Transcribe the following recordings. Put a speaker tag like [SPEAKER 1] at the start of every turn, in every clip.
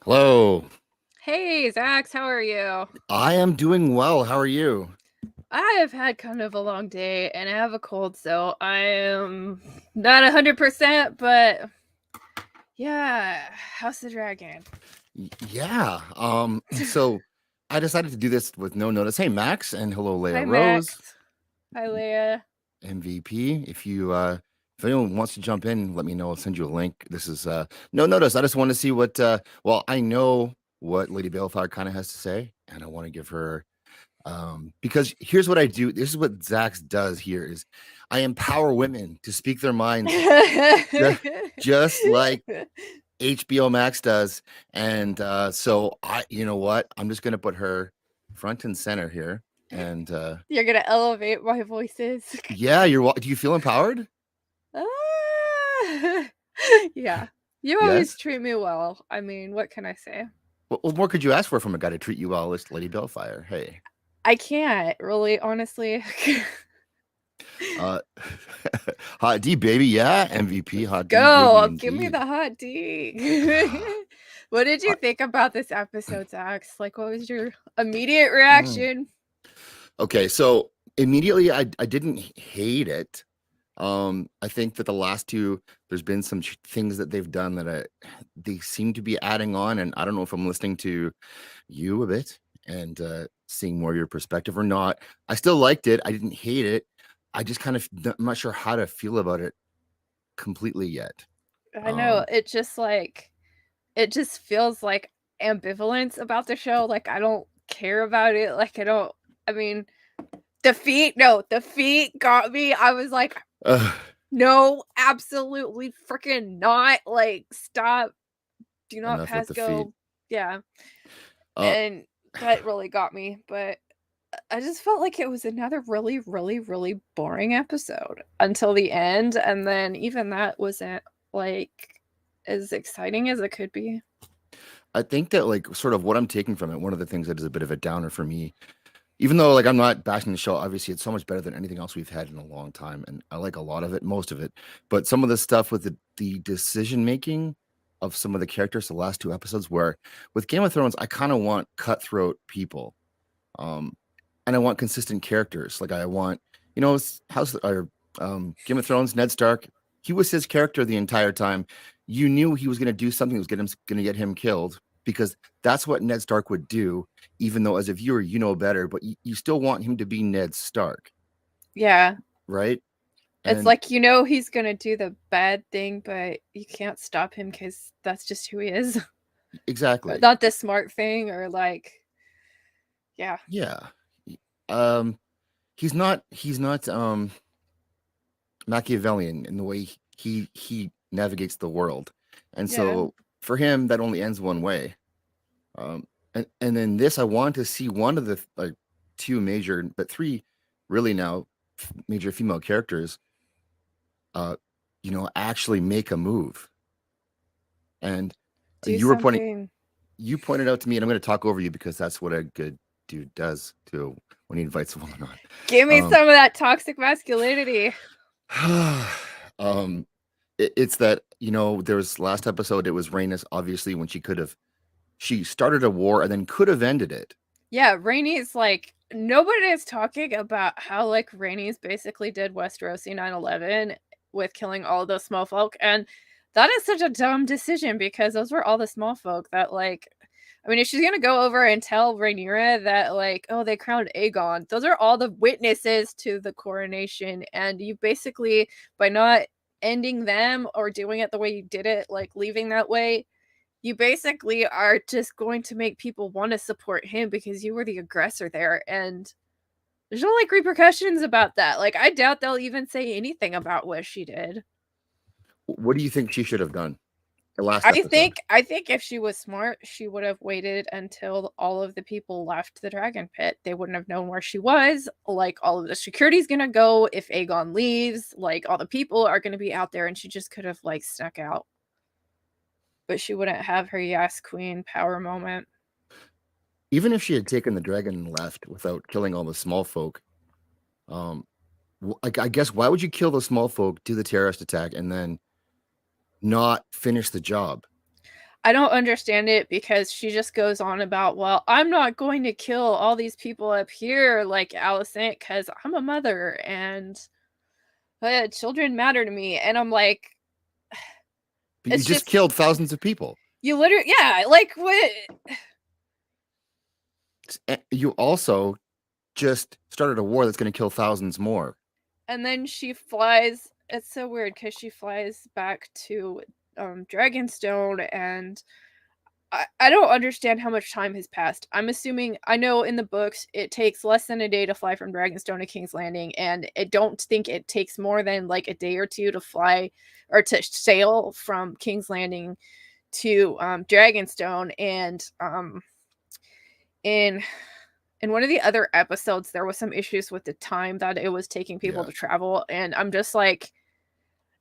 [SPEAKER 1] Hello.
[SPEAKER 2] Hey, Zax, how are you?
[SPEAKER 1] I am doing well. How are you?
[SPEAKER 2] I have had kind of a long day and I have a cold, so I am not 100%, but yeah, House of Dragon.
[SPEAKER 1] Yeah. So I decided to do this with no notice. Hey, Max, and hello, Leia
[SPEAKER 2] Hi,
[SPEAKER 1] Rose,
[SPEAKER 2] Max. Hi, Leia.
[SPEAKER 1] MVP. If anyone wants to jump in, let me know. I'll send you a link. This is no notice. I just want to see what well, I know what Lady Balefire kind of has to say, and I want to give her because here's what I do. This is what Zax does here is I empower women to speak their minds ju- just like HBO Max does. And so you know what? I'm just gonna put her front and center here. And
[SPEAKER 2] You're gonna elevate my voices.
[SPEAKER 1] yeah, do you feel empowered?
[SPEAKER 2] Ah. Yeah, you always
[SPEAKER 1] Yes.
[SPEAKER 2] treat me well. I mean, what can I say?
[SPEAKER 1] What more could you ask for from a guy to treat you well as Lady Bellfire? Hey.
[SPEAKER 2] I can't really, honestly.
[SPEAKER 1] Uh Hot D baby, yeah. MVP,
[SPEAKER 2] Let's
[SPEAKER 1] Hot D baby
[SPEAKER 2] go. Give me
[SPEAKER 1] indeed.
[SPEAKER 2] the hot D. What did you
[SPEAKER 1] Uh,
[SPEAKER 2] think about this episode, Zax? Like, what was your immediate
[SPEAKER 1] mm.
[SPEAKER 2] reaction?
[SPEAKER 1] Okay, so immediately I didn't hate it. I think that the last two, there's been some things that they've done that they seem to be adding on, and I don't know if I'm listening to you a bit and seeing more of your perspective or not. I still liked it. I didn't hate it. I just I'm not sure how to feel about it completely yet.
[SPEAKER 2] I know
[SPEAKER 1] Um,
[SPEAKER 2] it just feels like ambivalence about the show. Like, I don't care about it. Like, I don't. I mean, the feet got me. I was like,
[SPEAKER 1] uh,
[SPEAKER 2] no, absolutely freaking not. Like, stop. Do not
[SPEAKER 1] enough with
[SPEAKER 2] pass
[SPEAKER 1] the feet.
[SPEAKER 2] go. Yeah.
[SPEAKER 1] Uh,
[SPEAKER 2] And that really got me. But I just felt like it was another really, really, really boring episode until the end. And then even that wasn't like as exciting as it could be.
[SPEAKER 1] I think that like sort of what I'm taking from it, one of the things that is a bit of a downer for me, even though like I'm not bashing the show, obviously it's so much better than anything else we've had in a long time, and I like a lot of it, most of it. But some of the stuff with the decision making of some of the characters, the last two episodes, where with Game of Thrones, I kind of want cutthroat people, um, and I want consistent characters. Like I want, House or Game of Thrones, Ned Stark. He was his character the entire time. You knew he was going to do something that was going to get him killed because that's what Ned Stark would do. Even though as a viewer you know better, but you still want him to be Ned Stark,
[SPEAKER 2] Yeah.
[SPEAKER 1] right?
[SPEAKER 2] It's
[SPEAKER 1] And
[SPEAKER 2] like he's gonna do the bad thing, but you can't stop him because that's just who he is.
[SPEAKER 1] exactly,
[SPEAKER 2] Not the smart thing or like yeah.
[SPEAKER 1] yeah. Um, he's not Machiavellian in the way he navigates the world, and
[SPEAKER 2] Yeah.
[SPEAKER 1] so for him that only ends one way. And then this, I want to see one of the like two major, but three really now major female characters, uh, actually make a move. And
[SPEAKER 2] Do
[SPEAKER 1] you were pointing,
[SPEAKER 2] something.
[SPEAKER 1] you pointed out to me, and I'm going to talk over you because that's what a good dude does to when he invites a woman
[SPEAKER 2] Give me
[SPEAKER 1] on.
[SPEAKER 2] some of that toxic masculinity.
[SPEAKER 1] Um, it's that there was last episode. It was Rhaenys, obviously, when she started a war and then could have ended it.
[SPEAKER 2] Yeah, Rhaenys, like, nobody is talking about how, like, Rhaenys basically did Westerosi 9/11 with killing all those small folk, and that is such a dumb decision because those were all the small folk that, like, I mean, if she's gonna go over and tell Rhaenyra that, like, oh, they crowned Aegon, those are all the witnesses to the coronation, and you basically, by not ending them or doing it the way you did it, like, leaving that way, you basically are just going to make people want to support him because you were the aggressor there, and there's no like repercussions about that. Like, I doubt they'll even say anything about what she did.
[SPEAKER 1] What do you think she should have done the last
[SPEAKER 2] I
[SPEAKER 1] episode?
[SPEAKER 2] think I think if she was smart, she would have waited until all of the people left the dragon pit. They wouldn't have known where she was. Like, all of the security's gonna go if Aegon leaves. Like, all the people are gonna be out there, and she just could have like snuck out. But she wouldn't have her yes queen power moment.
[SPEAKER 1] Even if she had taken the dragon and left without killing all the small folk, um, I guess why would you kill the small folk, do the terrorist attack, and then not finish the job?
[SPEAKER 2] I don't understand it because she just goes on about, well, I'm not going to kill all these people up here like Alicent because I'm a mother and children matter to me. And I'm like,
[SPEAKER 1] But you
[SPEAKER 2] it's
[SPEAKER 1] just
[SPEAKER 2] just,
[SPEAKER 1] killed thousands of people.
[SPEAKER 2] you literally, yeah, like what?
[SPEAKER 1] You also just started a war that's going to kill thousands more.
[SPEAKER 2] And then she flies. It's so weird because she flies back to Dragonstone, and I don't understand how much time has passed. I'm assuming, I know in the books it takes less than a day to fly from Dragonstone to King's Landing, and I don't think it takes more than like a day or two to fly or to sail from King's Landing to Dragonstone. And in one of the other episodes, there was some issues with the time that it was taking people
[SPEAKER 1] Yeah.
[SPEAKER 2] to travel, and I'm just like,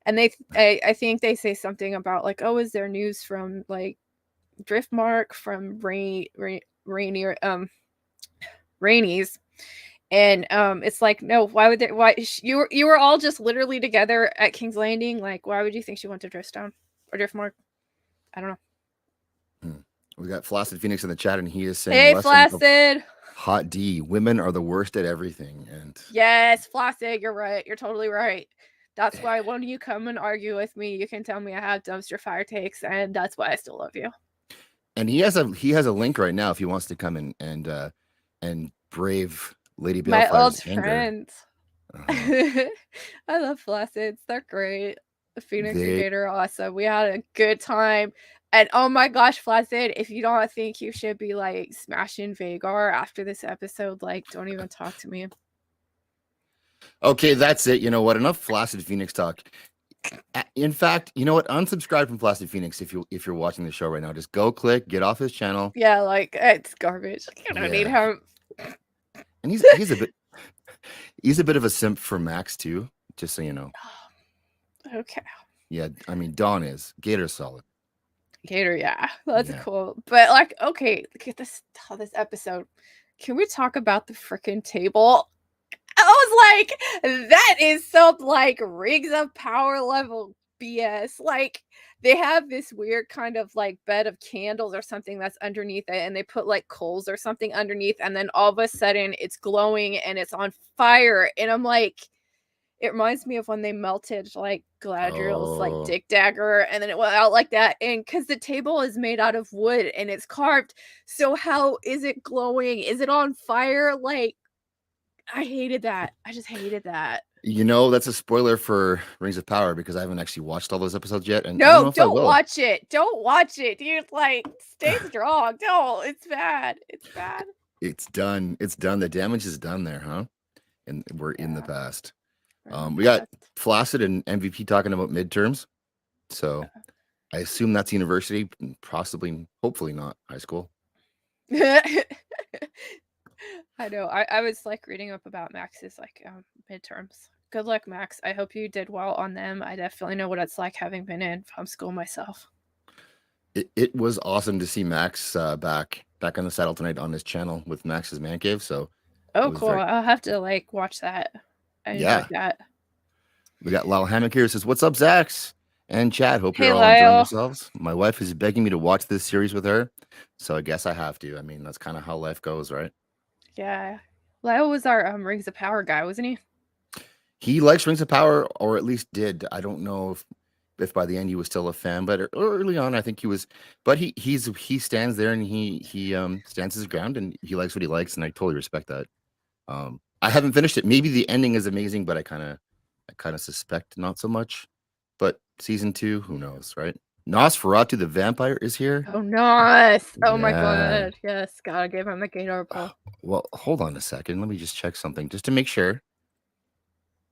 [SPEAKER 2] and I think they say something about like, oh, is there news from like Driftmark from Rainier Rhaenys? And it's like, no, why would they? Why you were all just literally together at King's Landing? Like, why would you think she went to Driftstone or Driftmark? I don't know.
[SPEAKER 1] We got Flaccid Phoenix in the chat, and he is saying,
[SPEAKER 2] Hey,
[SPEAKER 1] lesson of
[SPEAKER 2] Flaccid.
[SPEAKER 1] Hot D, women are the worst at everything. And
[SPEAKER 2] Yes, Flaccid, you're right. You're totally right. That's why when you come and argue with me, you can tell me I have dumpster fire takes, and that's why I still love you.
[SPEAKER 1] and he has a link right now if he wants to come in and brave Lady
[SPEAKER 2] My old
[SPEAKER 1] Balefire's anger.
[SPEAKER 2] friends.
[SPEAKER 1] Uh-huh.
[SPEAKER 2] I love Flacids. They're great. The Phoenix and
[SPEAKER 1] They
[SPEAKER 2] Gator are awesome. We had a good time. And oh my gosh, Flaccid, if you don't think you should be like smashing Vagar after this episode, like don't even talk to me.
[SPEAKER 1] Okay, that's it. You know what? Enough Flaccid Phoenix talk. In fact, you know what? Unsubscribe from Flaccid Phoenix if you're watching the show right now. Just go click, get off his channel.
[SPEAKER 2] Yeah, like it's garbage. You don't need him.
[SPEAKER 1] And he's a bit of a simp for Max too, just so you know.
[SPEAKER 2] Okay.
[SPEAKER 1] Yeah, I mean Dawn is. Gator's solid.
[SPEAKER 2] Gator, yeah. That's
[SPEAKER 1] Yeah.
[SPEAKER 2] cool. But like, okay, look at this episode. Can we talk about the freaking table? I was like, that is some like Rings of Power level BS. Like, they have this weird kind of like bed of candles or something that's underneath it, and they put like coals or something underneath, and then all of a sudden it's glowing and it's on fire. And I'm like, it reminds me of when they melted like Galadriel's like
[SPEAKER 1] Oh,
[SPEAKER 2] dick dagger, and then it went out like that. And because the table is made out of wood and it's carved, so how is it glowing? Is it on fire? Like, I hated that. I just hated that.
[SPEAKER 1] you know, that's a spoiler for Rings of Power because I haven't actually watched all those episodes yet, and I don't know
[SPEAKER 2] No,
[SPEAKER 1] if I
[SPEAKER 2] don't
[SPEAKER 1] will.
[SPEAKER 2] watch it. Don't watch it, dude. Like, stay strong. No, it's bad. It's bad.
[SPEAKER 1] It's done. It's done. The damage is done there, huh? And we're in the
[SPEAKER 2] Yeah.
[SPEAKER 1] past.
[SPEAKER 2] We're in the
[SPEAKER 1] We got
[SPEAKER 2] past.
[SPEAKER 1] Flaccid and MVP talking about midterms. So I assume that's university, possibly, hopefully not high school.
[SPEAKER 2] I know. I was like reading up about Max's like midterms. Good luck, Max. I hope you did well on them. I definitely know what it's like having been in homeschool myself.
[SPEAKER 1] It was awesome to see Max back on the saddle tonight on his channel with Max's Man Cave. So it
[SPEAKER 2] Oh,
[SPEAKER 1] was
[SPEAKER 2] cool.
[SPEAKER 1] very,
[SPEAKER 2] I'll have to like watch that. I enjoyed
[SPEAKER 1] yeah.
[SPEAKER 2] that.
[SPEAKER 1] We got Lyle Hammock here, says, "What's up, Zax?" And Chad, hope
[SPEAKER 2] Hey,
[SPEAKER 1] you're all enjoying
[SPEAKER 2] Lyle.
[SPEAKER 1] yourselves. My wife is begging me to watch this series with her, so I guess I have to. I mean, that's kind of how life goes, right?
[SPEAKER 2] Yeah. Lyle was our Rings of Power guy, wasn't he?
[SPEAKER 1] He likes Rings of Power, or at least did. I don't know if by the end he was still a fan, but early on, I think he was. But he stands there and he stands his ground and he likes what he likes, and I totally respect that. I haven't finished it. Maybe the ending is amazing, but I kind of suspect not so much. But season 2, who knows, right? Nosferatu the vampire is here.
[SPEAKER 2] Oh, nice. Oh my
[SPEAKER 1] Yeah.
[SPEAKER 2] god. Yes, gotta give him the Gator pull.
[SPEAKER 1] Well, hold on a second. Let me just check something just to make sure.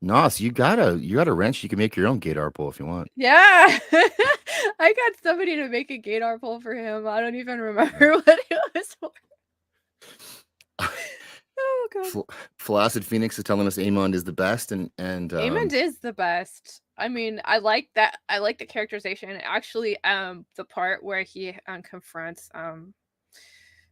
[SPEAKER 1] Nos, you got a wrench. You can make your own gator pull if you want.
[SPEAKER 2] Yeah. I got somebody to make a Gator pull for him. I don't even remember what it was for. Oh god.
[SPEAKER 1] Flaccid Phoenix is telling us Amon is the best, and
[SPEAKER 2] Amond is the best. I mean, I like that. I like the characterization. Actually, the part where he confronts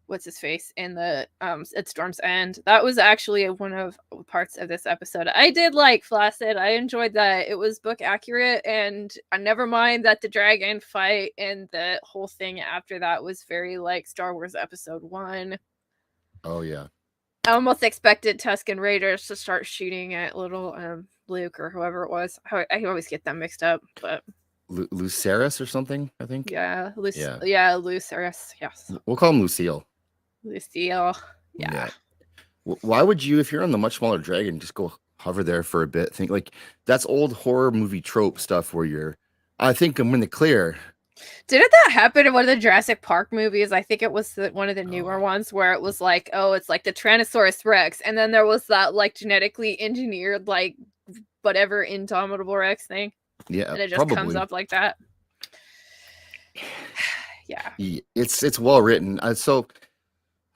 [SPEAKER 2] what's his face in the at Storm's End. That was actually one of parts of this episode. I did like Flaccid. I enjoyed that. It was book accurate, and never mind that the dragon fight and the whole thing after that was very like Star Wars Episode 1.
[SPEAKER 1] Oh yeah.
[SPEAKER 2] I almost expected Tusken Raiders to start shooting at little Luke or whoever it was. I always get them mixed up, but
[SPEAKER 1] Lucerys or something, I think.
[SPEAKER 2] yeah,
[SPEAKER 1] Yeah.
[SPEAKER 2] Lucerys, yes,
[SPEAKER 1] We'll call him Lucille.
[SPEAKER 2] Lucille, yeah.
[SPEAKER 1] Yeah. Why would you, if you're on the much smaller dragon, just go hover there for a bit? Think like that's old horror movie trope stuff where you're, I think I'm in the clear.
[SPEAKER 2] Didn't that happen in one of the Jurassic Park movies? I think it was one of the newer
[SPEAKER 1] Oh,
[SPEAKER 2] ones where it was like, oh, it's like the Tyrannosaurus Rex, and then there was that like genetically engineered like whatever Indomitable Rex thing,
[SPEAKER 1] yeah,
[SPEAKER 2] and it just comes
[SPEAKER 1] probably.
[SPEAKER 2] up like that. Yeah.
[SPEAKER 1] It's well written. So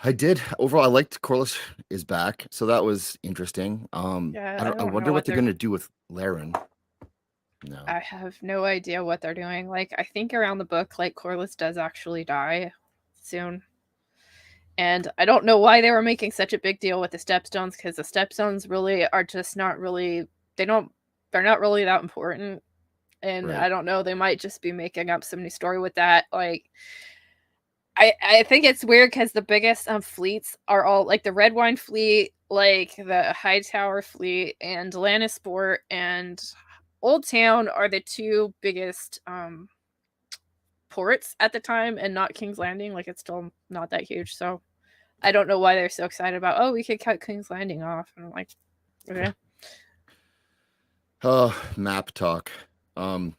[SPEAKER 1] I did overall. I liked Corlys is back, so that was interesting.
[SPEAKER 2] Yeah,
[SPEAKER 1] I
[SPEAKER 2] I
[SPEAKER 1] don't. I
[SPEAKER 2] don't know
[SPEAKER 1] wonder what
[SPEAKER 2] what
[SPEAKER 1] they're
[SPEAKER 2] they're.
[SPEAKER 1] gonna do with Laren. No,
[SPEAKER 2] I have no idea what they're doing. Like, I think around the book, like Corlys does actually die soon, and I don't know why they were making such a big deal with the stepstones, because the stepstones really are just not really. They don't. They're not really that important, and
[SPEAKER 1] right.
[SPEAKER 2] I don't know. They might just be making up some new story with that. Like, I think it's weird because the biggest fleets are all like the Red Wine fleet, like the Hightower fleet, and Lannisport and Old Town are the two biggest ports at the time, and not King's Landing. Like, it's still not that huge, so I don't know why they're so excited about. Oh, we could cut King's Landing off, and I'm like, okay.
[SPEAKER 1] Map talk. Um,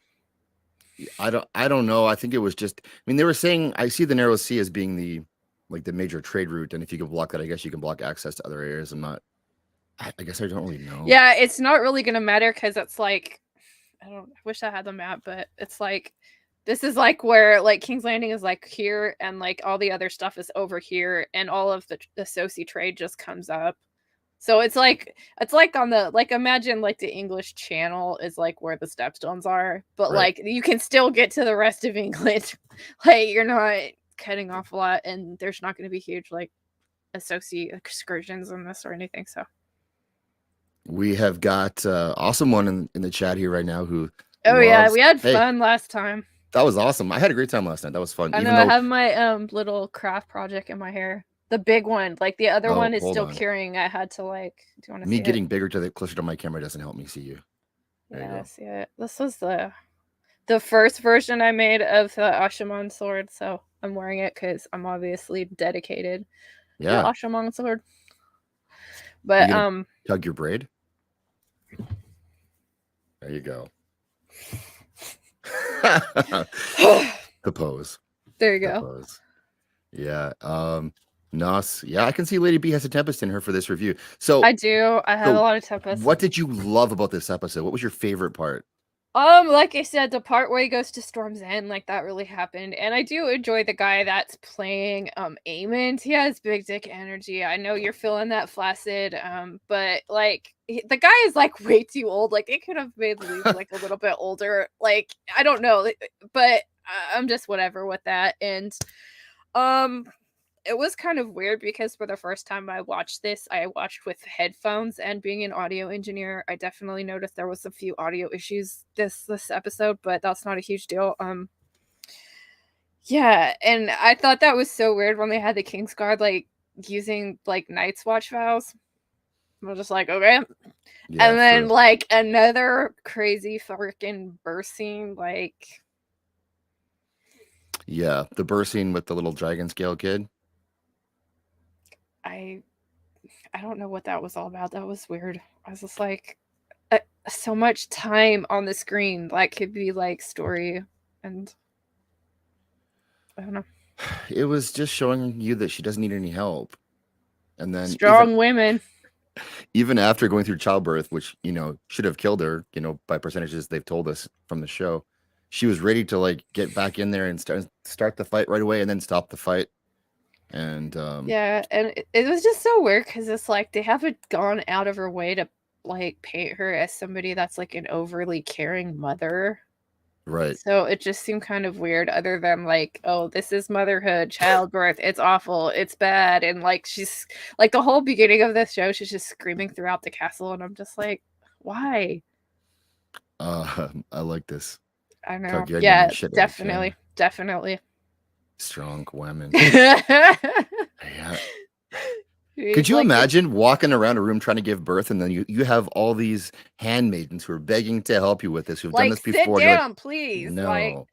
[SPEAKER 1] I don't know. I think it was just. I mean, they were saying I see the Narrow Sea as being the like the major trade route, and if you can block that, I guess you can block access to other areas. I'm not. I guess I don't really know.
[SPEAKER 2] Yeah, it's not really gonna matter because it's like I wish I had the map, but it's like this is like where like King's Landing is like here, and like all the other stuff is over here, and all of the Soci trade just comes up. So it's like on the like imagine like the English Channel is like where the stepstones are, but
[SPEAKER 1] Right.
[SPEAKER 2] like you can still get to the rest of England. Like, you're not cutting off a lot, and there's not going to be huge like associate excursions in this or anything. So
[SPEAKER 1] We have got awesome one in the chat here right now who
[SPEAKER 2] oh yeah,
[SPEAKER 1] loves.
[SPEAKER 2] we had
[SPEAKER 1] Hey,
[SPEAKER 2] fun last time.
[SPEAKER 1] that was awesome. I had a great time last night. That was fun.
[SPEAKER 2] I know
[SPEAKER 1] Even
[SPEAKER 2] I
[SPEAKER 1] though,
[SPEAKER 2] have my little craft project in my hair. The big one. Like the other
[SPEAKER 1] oh,
[SPEAKER 2] one is
[SPEAKER 1] hold
[SPEAKER 2] still
[SPEAKER 1] on.
[SPEAKER 2] curing. I had to like do you want to
[SPEAKER 1] Me
[SPEAKER 2] see it?
[SPEAKER 1] getting bigger to the closer to my camera doesn't help me see you. There you
[SPEAKER 2] Yeah,
[SPEAKER 1] go.
[SPEAKER 2] see it. This was the first version I made of the Ashaman sword, so I'm wearing it because I'm obviously dedicated to
[SPEAKER 1] Yeah.
[SPEAKER 2] Ashaman sword.
[SPEAKER 1] You
[SPEAKER 2] But
[SPEAKER 1] gonna tug your braid? There you go. The pose.
[SPEAKER 2] there you
[SPEAKER 1] The
[SPEAKER 2] go.
[SPEAKER 1] pose. Yeah. Nos. Yeah, I can see Lady B has a tempest in her for this review.
[SPEAKER 2] I do. I have a
[SPEAKER 1] So
[SPEAKER 2] lot of tempest.
[SPEAKER 1] what did you love about this episode? What was your favorite part?
[SPEAKER 2] Like I said, the part where he goes to Storm's End, like that really happened. And I do enjoy the guy that's playing Aemond. He has big dick energy. I know you're feeling that Flaccid, but like the guy is like way too old. Like they could have made Luke like a little bit older. Like, I don't know, but I'm just whatever with that. And um it was kind of weird because for the first time I watched this, I watched with headphones, and being an audio engineer, I definitely noticed there was a few audio issues this episode, but that's not a huge deal. Yeah, and I thought that was so weird when they had the Kingsguard like using like Night's Watch vows. I was just like, okay.
[SPEAKER 1] Yeah,
[SPEAKER 2] And then
[SPEAKER 1] for
[SPEAKER 2] like another crazy freaking burst scene, like
[SPEAKER 1] yeah, the burst scene with the little dragon scale kid.
[SPEAKER 2] I I don't know what that was all about. That was weird. I was just like, so much time on the screen. Like, could be like story, and I don't know.
[SPEAKER 1] It was just showing you that she doesn't need any help. And then
[SPEAKER 2] Strong women.
[SPEAKER 1] even after going through childbirth, which, should have killed her, by percentages they've told us from the show, she was ready to like get back in there and start the fight right away and then stop the fight. And
[SPEAKER 2] Yeah, and it was just so weird because it's like they haven't gone out of her way to like paint her as somebody that's like an overly caring mother.
[SPEAKER 1] Right.
[SPEAKER 2] So it just seemed kind of weird, other than like, oh, this is motherhood, childbirth, it's awful, it's bad. And like, she's like, the whole beginning of this show, she's just screaming throughout the castle. And I'm just like, why?
[SPEAKER 1] I like this.
[SPEAKER 2] I know.
[SPEAKER 1] Targaryen and
[SPEAKER 2] Yeah,
[SPEAKER 1] shit like
[SPEAKER 2] definitely. Definitely.
[SPEAKER 1] strong women.
[SPEAKER 2] Like,
[SPEAKER 1] Yeah. Could you imagine walking around a room trying to give birth, and then you have all these handmaidens who are begging to help you with this, who've done
[SPEAKER 2] like,
[SPEAKER 1] this
[SPEAKER 2] sit
[SPEAKER 1] before, and you're like,
[SPEAKER 2] down, please.
[SPEAKER 1] no.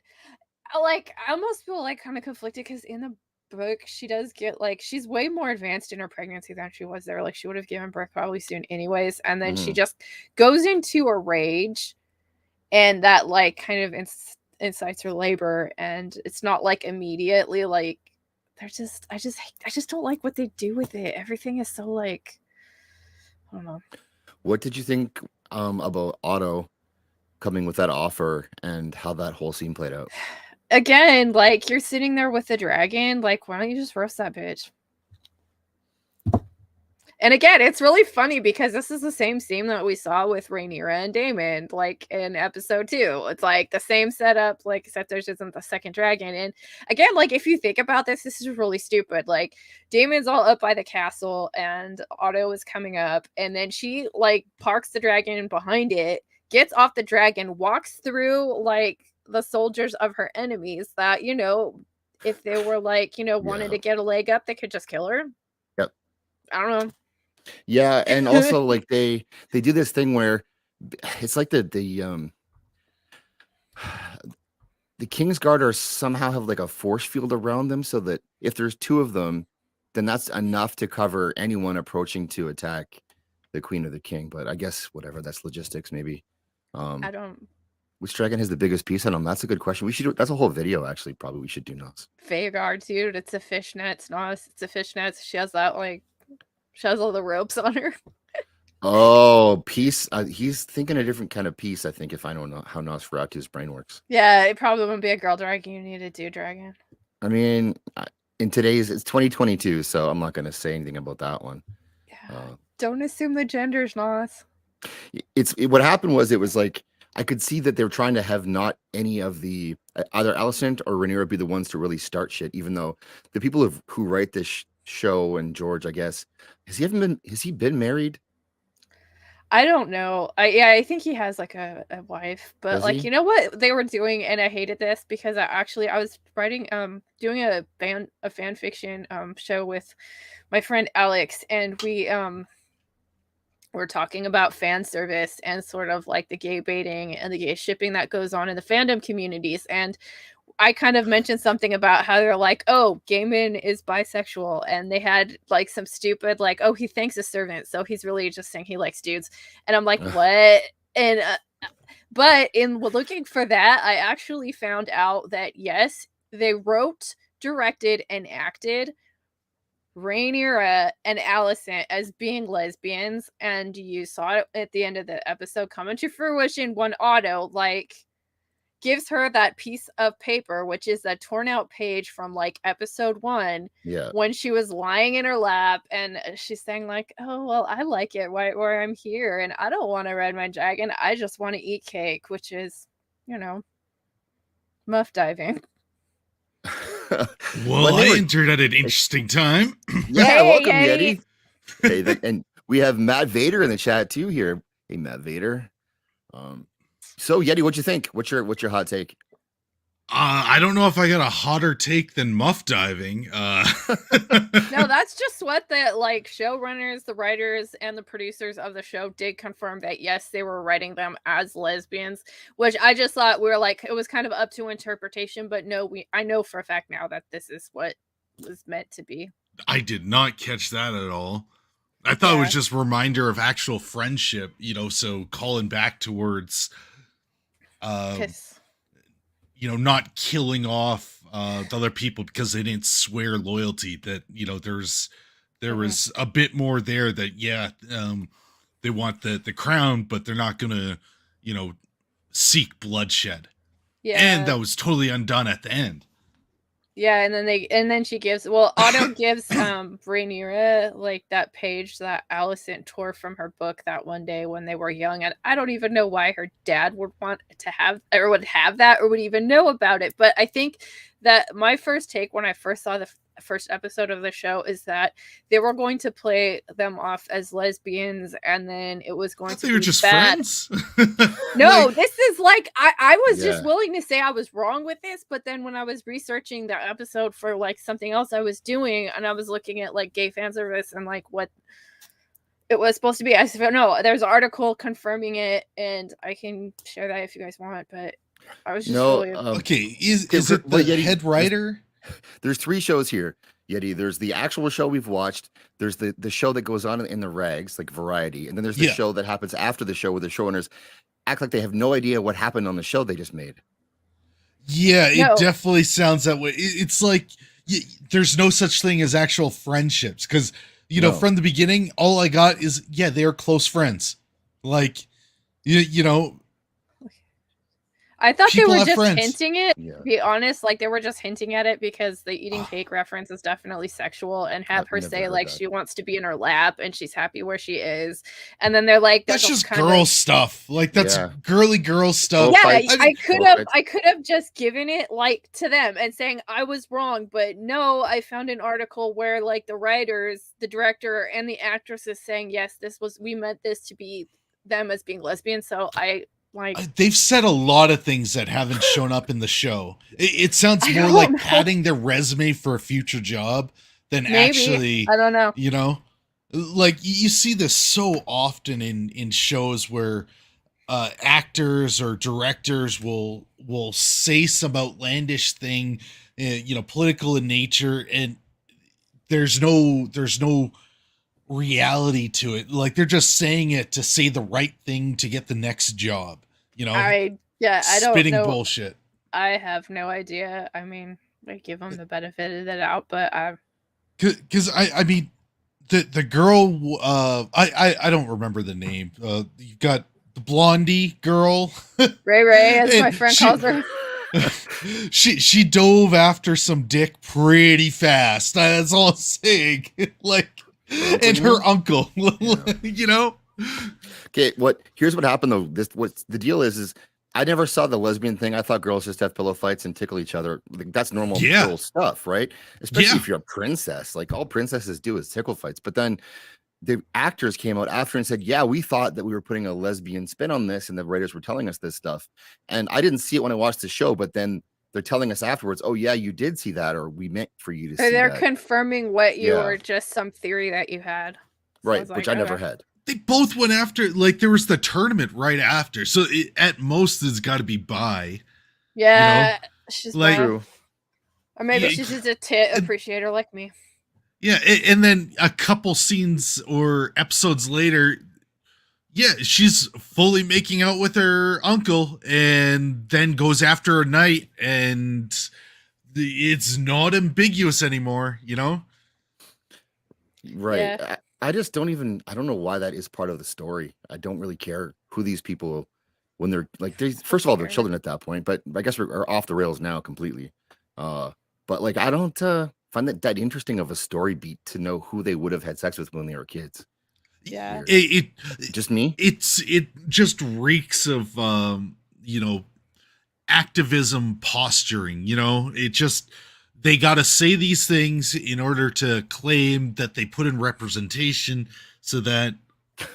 [SPEAKER 2] Like, I almost feel like kind of conflicted because in the book, she does get like, she's way more advanced in her pregnancy than she was there. Like, she would have given birth probably soon, anyways. And then she
[SPEAKER 1] Mhm.
[SPEAKER 2] just goes into a rage, and that like kind of incites her labor. And it's not like immediately like, they're just, I just don't like what they do with it. Everything is so like, I don't know.
[SPEAKER 1] What did you think about Otto coming with that offer and how that whole scene played out?
[SPEAKER 2] Again, like, you're sitting there with the dragon, like, why don't you just roast that bitch? And again, it's really funny because this is the same scene that we saw with Rhaenyra and Daemon, like in episode 2. It's like the same setup, like, except there's isn't the second dragon. And again, like, if you think about this, this is really stupid. Like, Daemon's all up by the castle and Otto is coming up, and then she like parks the dragon behind it, gets off the dragon, walks through like the soldiers of her enemies that, if they were like, wanted
[SPEAKER 1] Yeah.
[SPEAKER 2] to get a leg up, they could just kill her.
[SPEAKER 1] Yep.
[SPEAKER 2] I don't
[SPEAKER 1] Yeah, and
[SPEAKER 2] know.
[SPEAKER 1] also like they do this thing where it's like the Kingsguard are somehow have like a force field around them, so that if there's two of them, then that's enough to cover anyone approaching to attack the queen or the king. But I guess whatever, that's logistics maybe.
[SPEAKER 2] I
[SPEAKER 1] Um,
[SPEAKER 2] don't.
[SPEAKER 1] which dragon has the biggest piece on them? That's a good question. We should do that's a whole video actually. Probably we should do Nos.
[SPEAKER 2] Vhagar, dude, it's a fishnet. It's not. It's a fishnet. She has that like. She has all the ropes on her.
[SPEAKER 1] Oh, peace. He's thinking a different kind of peace. I think if I know how Nosferatu's brain works.
[SPEAKER 2] Yeah, it probably wouldn't be a girl dragon. You need a dude dragon.
[SPEAKER 1] I mean, in today's it's 2022, so I'm not going to say anything about that one.
[SPEAKER 2] Yeah. Don't assume the genders, Nos.
[SPEAKER 1] What happened was it was like I could see that they were trying to have not any of the either Alicent or Rhaenyra be the ones to really start shit, even though the people who write this show and George, I guess, has he been married?
[SPEAKER 2] I don't know. I think he has like a wife, but
[SPEAKER 1] Does
[SPEAKER 2] like,
[SPEAKER 1] he?
[SPEAKER 2] you know what they were doing, and I hated this because I was writing doing a fan fiction show with my friend Alex, and we're talking about fan service and sort of like the gay baiting and the gay shipping that goes on in the fandom communities. And I kind of mentioned something about how they're like, oh, Gaiman is bisexual. And they had like some stupid, like, oh, he thanks a servant. So he's really just saying he likes dudes. And I'm like, what? And, but in looking for that, I actually found out that yes, they wrote, directed, and acted Rhaenyra and Alicent as being lesbians, and you saw it at the end of the episode coming to fruition when Otto like gives her that piece of paper, which is a torn out page from like episode 1,
[SPEAKER 1] Yeah.
[SPEAKER 2] when she was lying in her lap and she's saying like, oh well, I like it right where I'm here, and I don't want to ride my dragon, I just want to eat cake, which is, muff diving.
[SPEAKER 3] Well, I entered at an interesting time.
[SPEAKER 1] Yeah,
[SPEAKER 2] Hey,
[SPEAKER 1] welcome,
[SPEAKER 2] Yeti.
[SPEAKER 1] Yeti. Hey, and we have Matt Vader in the chat too here. Hey, Matt Vader. So Yeti, what'd you think? What's your hot take?
[SPEAKER 3] I don't know if I got a hotter take than muff diving.
[SPEAKER 2] No, that's just what the like showrunners, the writers, and the producers of the show did confirm that yes, they were writing them as lesbians, which I just thought we were like, it was kind of up to interpretation, but no, I know for a fact now that this is what was meant to be.
[SPEAKER 3] I did not catch that at all. I thought it was just a reminder of actual friendship, so calling back towards not killing off the other people because they didn't swear loyalty, that there was a bit more there, that they want the crown, but they're not gonna seek bloodshed. And that was totally undone at the end.
[SPEAKER 2] Yeah, and then she gives Otto gives Rhaenyra like that page that Alicent tore from her book that one day when they were young, and I don't even know why her dad would want to have or would have that or would even know about it. But I think that my first take when I first saw the first episode of the show is that they were going to play them off as lesbians, and then it was going to
[SPEAKER 3] they were
[SPEAKER 2] be
[SPEAKER 3] just
[SPEAKER 2] bad.
[SPEAKER 3] friends.
[SPEAKER 2] No, this is like I was
[SPEAKER 1] Yeah.
[SPEAKER 2] just willing to say I was wrong with this, but then when I was researching the episode for like something else I was doing, and I was looking at like gay fan service and like what it was supposed to be, I said no, there's an article confirming it, and I can share that if you guys want. But I was just
[SPEAKER 1] No,
[SPEAKER 2] really
[SPEAKER 3] Okay, is
[SPEAKER 1] Okay,
[SPEAKER 3] it the
[SPEAKER 1] but Yeti,
[SPEAKER 3] head writer?
[SPEAKER 1] there's 3 shows here, Yeti. There's the actual show we've watched. There's the show that goes on in the rags, like Variety, and then there's the
[SPEAKER 3] Yeah.
[SPEAKER 1] show that happens after the show where the showrunners act like they have no idea what happened on the show they just made.
[SPEAKER 3] Yeah, it
[SPEAKER 2] No.
[SPEAKER 3] definitely sounds that way. It's like there's no such thing as actual friendships because
[SPEAKER 1] No.
[SPEAKER 3] from the beginning, all I got is they are close friends. Like you know,
[SPEAKER 2] I thought they
[SPEAKER 3] people
[SPEAKER 2] were
[SPEAKER 3] have
[SPEAKER 2] just
[SPEAKER 3] friends.
[SPEAKER 2] hinting it.
[SPEAKER 1] Yeah.
[SPEAKER 2] To be honest, like they were just hinting at it because the eating cake reference is definitely sexual, and have
[SPEAKER 1] I've
[SPEAKER 2] her
[SPEAKER 1] never
[SPEAKER 2] say
[SPEAKER 1] heard
[SPEAKER 2] like
[SPEAKER 1] that.
[SPEAKER 2] she wants to be in her lap and she's happy where she is, and then they're like,
[SPEAKER 3] That's
[SPEAKER 2] "There's a
[SPEAKER 3] just
[SPEAKER 2] kind of
[SPEAKER 3] girl
[SPEAKER 2] like-"
[SPEAKER 3] stuff. Like that's
[SPEAKER 1] Yeah.
[SPEAKER 3] girly girl stuff.
[SPEAKER 1] Oh,
[SPEAKER 2] Yeah,
[SPEAKER 1] fight.
[SPEAKER 2] I could have just given it like to them and saying I was wrong, but no, I found an article where like the writers, the director, and the actress is saying yes, we meant this to be them as being lesbian. So I like
[SPEAKER 3] They've said a lot of things that haven't shown up in the show. It sounds
[SPEAKER 2] I
[SPEAKER 3] more
[SPEAKER 2] don't
[SPEAKER 3] like
[SPEAKER 2] know.
[SPEAKER 3] padding their resume for a future job than
[SPEAKER 2] maybe
[SPEAKER 3] actually,
[SPEAKER 2] I don't know.
[SPEAKER 3] like you see this so often in shows where actors or directors will say some outlandish thing, political in nature, and there's no reality to it. Like they're just saying it to say the right thing to get the next job.
[SPEAKER 2] I don't
[SPEAKER 3] Spitting
[SPEAKER 2] know.
[SPEAKER 3] bullshit.
[SPEAKER 2] I have no idea. I mean, I give them the benefit of the doubt, but
[SPEAKER 3] Because I mean, the girl, I don't remember the name. You've got the blondie girl.
[SPEAKER 2] Ray, as my
[SPEAKER 3] And
[SPEAKER 2] friend calls her.
[SPEAKER 3] she dove after some dick pretty fast. That's all I'm saying. Like, and her uncle,
[SPEAKER 1] Okay, here's what happened though. What the deal is I never saw the lesbian thing. I thought girls just have pillow fights and tickle each other. Like that's normal
[SPEAKER 3] Yeah.
[SPEAKER 1] girl stuff, right? Especially
[SPEAKER 3] Yeah.
[SPEAKER 1] if you're a princess. Like all princesses do is tickle fights. But then the actors came out after and said, "Yeah, we thought that we were putting a lesbian spin on this, and the writers were telling us this stuff." And I didn't see it when I watched the show, but then they're telling us afterwards, "Oh yeah, you did see that, or we meant for you to see
[SPEAKER 2] They're
[SPEAKER 1] that."
[SPEAKER 2] confirming what you
[SPEAKER 1] Yeah.
[SPEAKER 2] or just some theory that you had. So I
[SPEAKER 1] Right,
[SPEAKER 2] was
[SPEAKER 1] which
[SPEAKER 2] like,
[SPEAKER 1] I never
[SPEAKER 2] okay.
[SPEAKER 1] had.
[SPEAKER 3] They both went after, like, there was the tournament right after. So at most, it's got to be bi.
[SPEAKER 2] Yeah, she's
[SPEAKER 3] like-
[SPEAKER 2] bi.
[SPEAKER 1] True.
[SPEAKER 2] Or maybe
[SPEAKER 3] Yeah,
[SPEAKER 2] she's just a tit
[SPEAKER 3] and-
[SPEAKER 2] appreciator like me.
[SPEAKER 3] Yeah. And then a couple scenes or episodes later, yeah, she's fully making out with her uncle and then goes after a knight, and it's not ambiguous anymore,
[SPEAKER 1] Right.
[SPEAKER 2] Yeah.
[SPEAKER 1] I just don't know why that is part of the story. I don't really care who these people when they're like first of all they're
[SPEAKER 2] Fair
[SPEAKER 1] children at that point, but I guess we're off the rails now completely. But like I don't find that interesting of a story beat to know who they would have had sex with when they were kids.
[SPEAKER 2] Yeah.
[SPEAKER 3] It
[SPEAKER 1] Just me?
[SPEAKER 3] it just reeks of activism posturing. It just, they got to say these things in order to claim that they put in representation so that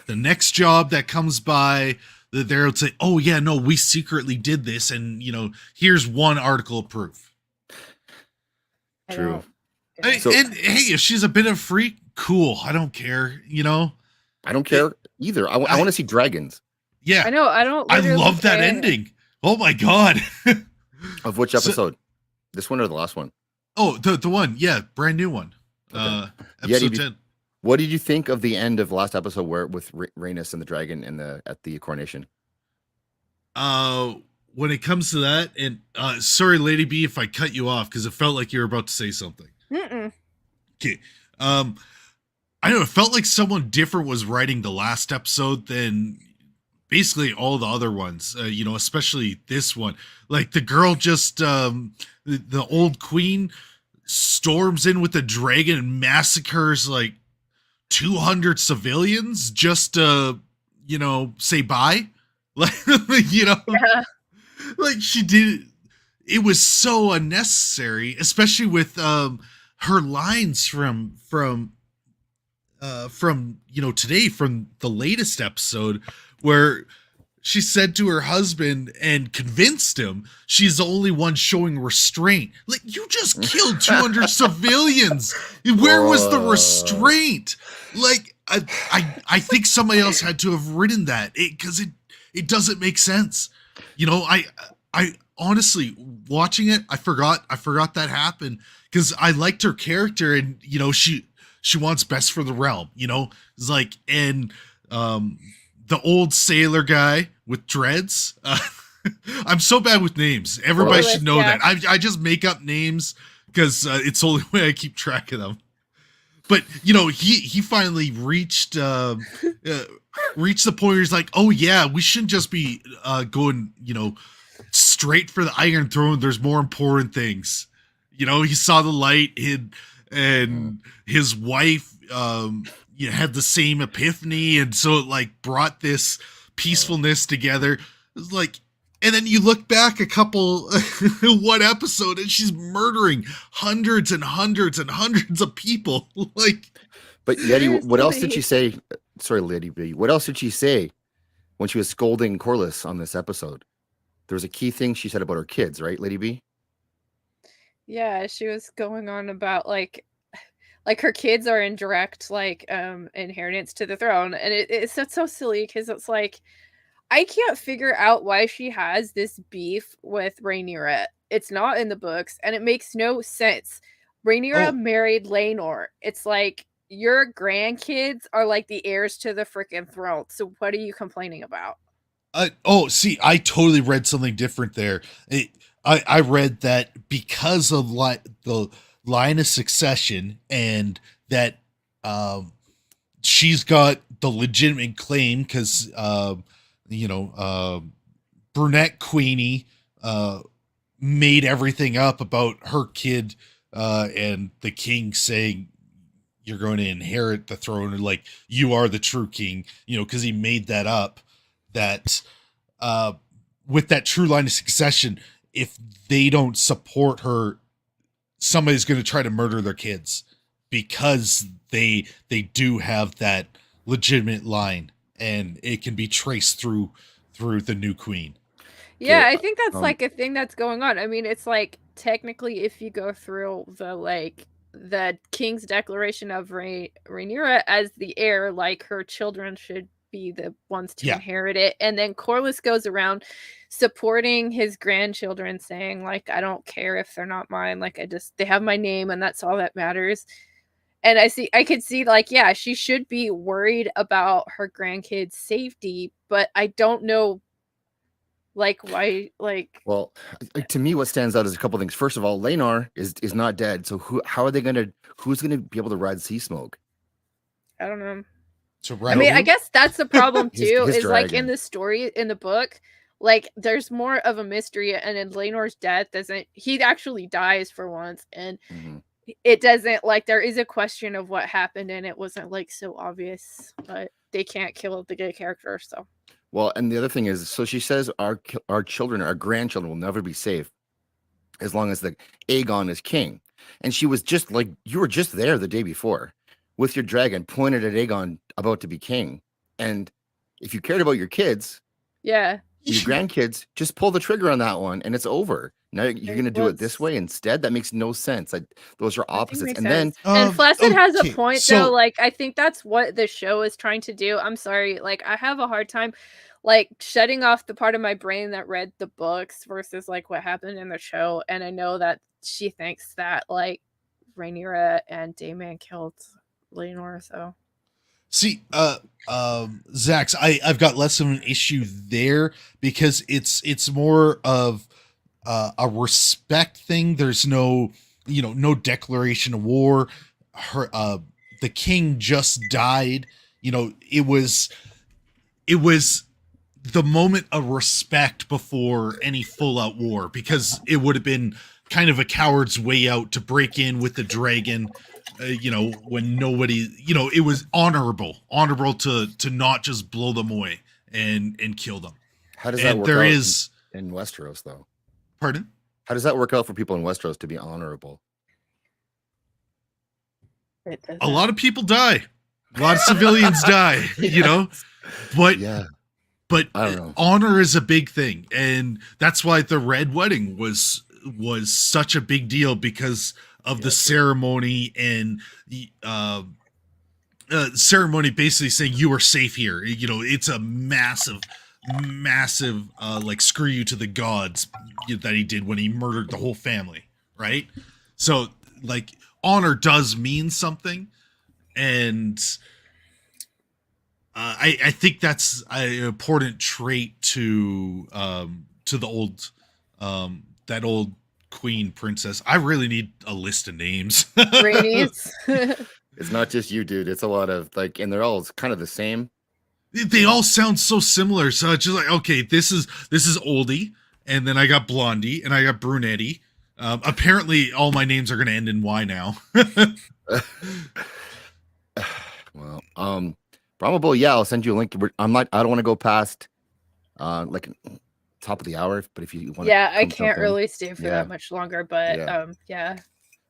[SPEAKER 3] the next job that comes by, that they'll say, "Oh yeah, no, we secretly did this, and here's one article of proof."
[SPEAKER 2] I
[SPEAKER 1] True.
[SPEAKER 2] don't get it.
[SPEAKER 1] So-
[SPEAKER 3] And hey, if she's a bit of a freak, cool. I don't care.
[SPEAKER 1] I don't care either. I want to see dragons.
[SPEAKER 3] Yeah,
[SPEAKER 2] I know. I don't.
[SPEAKER 3] I
[SPEAKER 2] literally
[SPEAKER 3] love that
[SPEAKER 2] care.
[SPEAKER 3] ending. Oh my god.
[SPEAKER 1] Of which
[SPEAKER 3] So-
[SPEAKER 1] episode? This one or the last one?
[SPEAKER 3] Oh, the one, yeah, brand new one.
[SPEAKER 1] Okay.
[SPEAKER 3] Episode
[SPEAKER 1] Yeti,
[SPEAKER 3] 10.
[SPEAKER 1] What did you think of the end of the last episode where with Rhaenys and the dragon and at the coronation?
[SPEAKER 3] When it comes to that, and sorry, Lady B, if I cut you off because it felt like you were about to say something.
[SPEAKER 2] Mm-mm.
[SPEAKER 3] Okay. I don't know, it felt like someone different was writing the last episode than basically all the other ones, especially this one. Like the girl just, the old queen storms in with the dragon and massacres like 200 civilians just to, say bye. Like,
[SPEAKER 2] Yeah.
[SPEAKER 3] like she did. It was so unnecessary, especially with her lines from today, from the latest episode, where she said to her husband and convinced him she's the only one showing restraint. Like, you just killed 200 civilians. Where was the restraint? Like, I think somebody else had to have written that, because it doesn't make sense. I honestly, watching it, I forgot that happened, because I liked her character, and she wants best for the realm. It's like, and the old sailor guy with dreads. I'm so bad with names. Everybody should know that. I just make up names because it's the only way I keep track of them. But he finally reached the point where he's like, oh yeah, we shouldn't just be going straight for the Iron Throne. There's more important things. He saw the light, and his wife had the same epiphany, and so it like brought this peacefulness together. It's like, and then you look back a couple one episode, and she's murdering hundreds and hundreds and hundreds of people. Like,
[SPEAKER 1] but Yeti, what else did she say? Sorry, Lady B. What else did she say when she was scolding Corlys on this episode? There was a key thing she said about her kids, right, Lady B?
[SPEAKER 2] Yeah, she was going on about like her kids are in direct inheritance to the throne, and it's so silly, because it's like, I can't figure out why she has this beef with Rhaenyra. It's not in the books, and it makes no sense. Rhaenyra married Laenor. It's like, your grandkids are like the heirs to the freaking throne. So what are you complaining about?
[SPEAKER 3] See, I totally read something different there. I read that because of the line of succession, and that she's got the legitimate claim because brunette Queenie made everything up about her kid, and the king saying, you're going to inherit the throne, or like, you are the true king, because he made that up. That with that true line of succession, if they don't support her, somebody's going to try to murder their kids, because they do have that legitimate line, and it can be traced through the new queen.
[SPEAKER 2] Yeah, I think that's like a thing that's going on. I mean, it's like, technically, if you go through the king's declaration of Rhaenyra as the heir, like, her children should be the ones to inherit it, and then Corlys goes around supporting his grandchildren, saying like, I don't care if they're not mine, like, they have my name, and that's all that matters. And I could see, like, yeah, she should be worried about her grandkids' safety, but I don't know, like, why, like.
[SPEAKER 1] Well, to me, what stands out is a couple things. First of all, Laenor is not dead, so who's gonna be able to ride sea smoke?
[SPEAKER 2] I don't know.
[SPEAKER 3] I
[SPEAKER 2] mean, I guess that's the problem too.
[SPEAKER 1] His
[SPEAKER 2] is like,
[SPEAKER 1] dragon.
[SPEAKER 2] in the story, in the book, like, there's more of a mystery, and in Laenor's death he actually dies for once, and it doesn't, like, there is a question of what happened, and it wasn't like so obvious, but they can't kill the gay character, so.
[SPEAKER 1] Well, and the other thing is, so she says our children, our grandchildren will never be safe as long as the Aegon is king. And she was just like, you were just there the day before with your dragon pointed at Aegon about to be king. And if you cared about your kids,
[SPEAKER 2] yeah,
[SPEAKER 1] your grandkids, just pull the trigger on that one and it's over. Now you're going to do it this way instead? That makes no sense. Those are opposites. And then
[SPEAKER 2] and Flaccid has a point, though. Like, I think that's what the show is trying to do. I'm sorry, like, I have a hard time like shutting off the part of my brain that read the books versus like what happened in the show. And I know that she thinks that like Rhaenyra and Daemon killed Laenor, so.
[SPEAKER 3] See, Zax, I've got less of an issue there, because it's more of a respect thing. There's no declaration of war. The king just died. It was the moment of respect before any full out war, because it would have been kind of a coward's way out to break in with the dragon. When nobody, it was honorable to not just blow them away and kill them.
[SPEAKER 1] How does that work out in Westeros, though?
[SPEAKER 3] Pardon?
[SPEAKER 1] How does that work out for people in Westeros to be honorable?
[SPEAKER 3] A lot of people die. A lot of civilians die, but
[SPEAKER 1] yeah.
[SPEAKER 3] But
[SPEAKER 1] I don't know.
[SPEAKER 3] Honor is a big thing, and that's why the Red Wedding was such a big deal, because of the ceremony and ceremony basically saying you are safe here. It's a massive like screw you to the gods that he did when he murdered the whole family, right? So like honor does mean something, and I think that's an important trait to the old that old queen princess. I really need a list of names.
[SPEAKER 2] Rhaenys.
[SPEAKER 1] It's not just you, dude. It's a lot of and they're all kind of the same.
[SPEAKER 3] They all sound so similar. So it's just like, okay, this is Oldie, and then I got Blondie, and I got Brunetti. Apparently, all my names are going to end in Y now.
[SPEAKER 1] Well, probably, yeah. I'll send you a link. I don't want to go past like top of the hour, but if you want,
[SPEAKER 2] I can't really stay for that much longer. But yeah.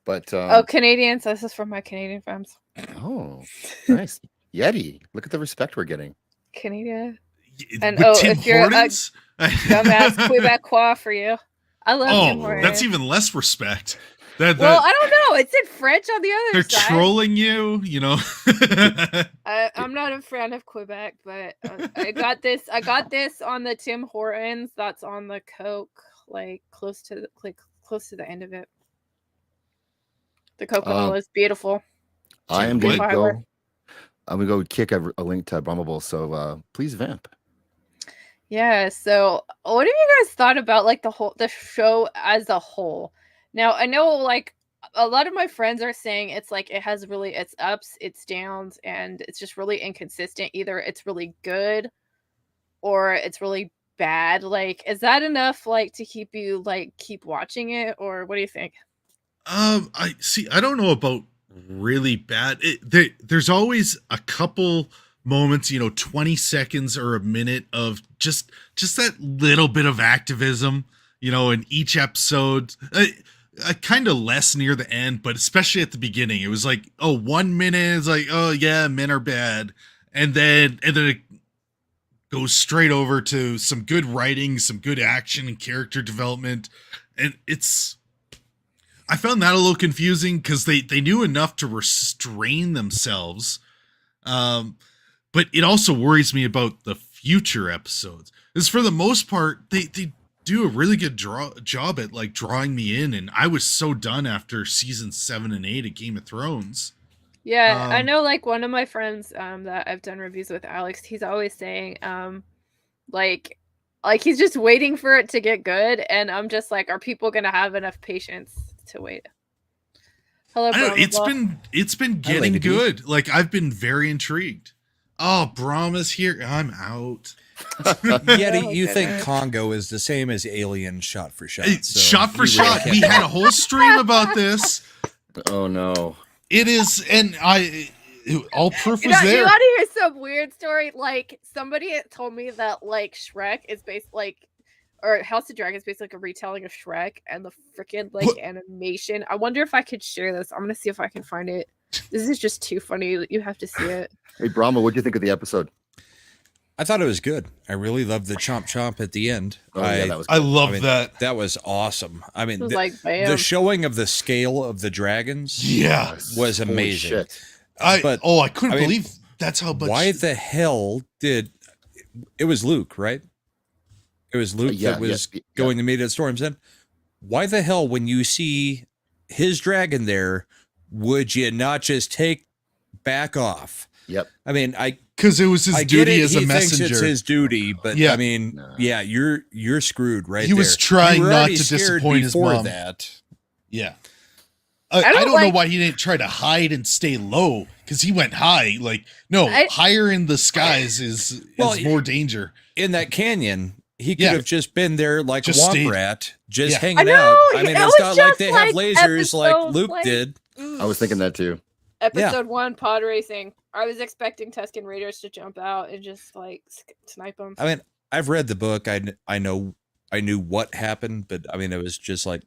[SPEAKER 1] But
[SPEAKER 2] Canadians. This is from my Canadian friends.
[SPEAKER 1] Oh, nice. Yeti. Look at the respect we're getting.
[SPEAKER 2] Canada.
[SPEAKER 3] And Tim
[SPEAKER 2] if you're
[SPEAKER 3] Hortons?
[SPEAKER 2] dumbass Quebecois for you. I love Tim Hortons.
[SPEAKER 3] That's even less respect.
[SPEAKER 2] Well, I don't know. It's in French on the other
[SPEAKER 3] side. They're trolling you,
[SPEAKER 2] I'm not a fan of Quebec, but I got this on the Tim Hortons. That's on the Coke, like close to the end of it. The Coca-Cola is beautiful.
[SPEAKER 1] I am going to go. I'm going to go kick a link to Abominable. So please vamp.
[SPEAKER 2] Yeah. So what have you guys thought about like the show as a whole? Now I know like a lot of my friends are saying it's like it has really its ups, its downs, and it's just really inconsistent. Either it's really good or it's really bad. Like, is that enough like to keep you like keep watching it, or what do you think?
[SPEAKER 3] I don't know about really bad. There's always a couple moments, 20 seconds or a minute of just that little bit of activism, in each episode. Kind of less near the end, but especially at the beginning, it was like, 1 minute is like, oh yeah, men are bad, and then it goes straight over to some good writing, some good action and character development, and I found that a little confusing because they knew enough to restrain themselves, but it also worries me about the future episodes, because for the most part they do a really good job at like drawing me in, and I was so done after season 7 and 8 of Game of Thrones.
[SPEAKER 2] Yeah, I know like one of my friends that I've done reviews with, Alex, he's always saying like he's just waiting for it to get good, and I'm just like, are people gonna have enough patience to wait? Hello,
[SPEAKER 3] it's been getting good. Like, I've been very intrigued. Oh, Brahma's here. I'm out.
[SPEAKER 4] Yeti, you think Congo is the same as Alien shot for shot? So
[SPEAKER 3] shot for shot. We had a whole stream about this.
[SPEAKER 1] Oh no.
[SPEAKER 3] It is, and all proof was there.
[SPEAKER 2] You want to hear some weird story? Like, somebody told me that like Shrek is or House of Dragon is basically like a retelling of Shrek, and the freaking like animation. I wonder if I could share this. I'm gonna see if I can find it. This is just too funny. You have to see it.
[SPEAKER 1] Hey, Brahma, what'd you think of the episode?
[SPEAKER 4] I thought it was good. I really loved the chomp at the end.
[SPEAKER 1] That was
[SPEAKER 3] good. I love that.
[SPEAKER 4] That was awesome. I mean,
[SPEAKER 2] the
[SPEAKER 4] showing of the scale of the dragons was amazing.
[SPEAKER 1] Shit.
[SPEAKER 3] I couldn't believe that's how much.
[SPEAKER 4] Why the hell did it was Luke, right? It was Luke that was going to meet at Storm's End. Why the hell, when you see his dragon there, would you not just back off?
[SPEAKER 1] Yep.
[SPEAKER 4] I mean,
[SPEAKER 3] because it was his duty as a messenger.
[SPEAKER 4] Thinks it's his duty, but I mean, you're screwed right there.
[SPEAKER 3] He was trying not to disappoint his mom. Yeah. I don't know why he didn't try to hide and stay low, because he went high. Like, no, higher in the skies is more danger.
[SPEAKER 4] In that canyon, He could have just been there like a womp rat, just hanging out. I mean, it's not like they have lasers like Luke did.
[SPEAKER 1] I was thinking that too.
[SPEAKER 2] Episode 1, pod racing. I was expecting Tusken Raiders to jump out and just like snipe them.
[SPEAKER 4] I mean, I've read the book. I knew what happened, but I mean, it was just like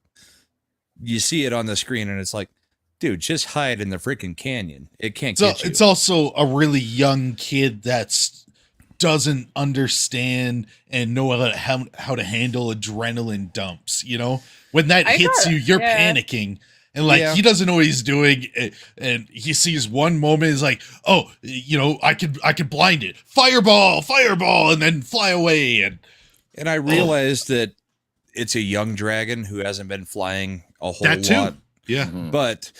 [SPEAKER 4] you see it on the screen, and it's like, dude, just hide in the freaking canyon. It can't get you.
[SPEAKER 3] It's also a really young kid that's doesn't understand and know how to handle adrenaline dumps. You know, when that hits you, you're panicking. And like he doesn't know what he's doing, and he sees one moment is like, oh, you know, I could blind it, fireball, and then fly away. And
[SPEAKER 4] I realized that it's a young dragon who hasn't been flying a whole lot.
[SPEAKER 3] Yeah,
[SPEAKER 4] but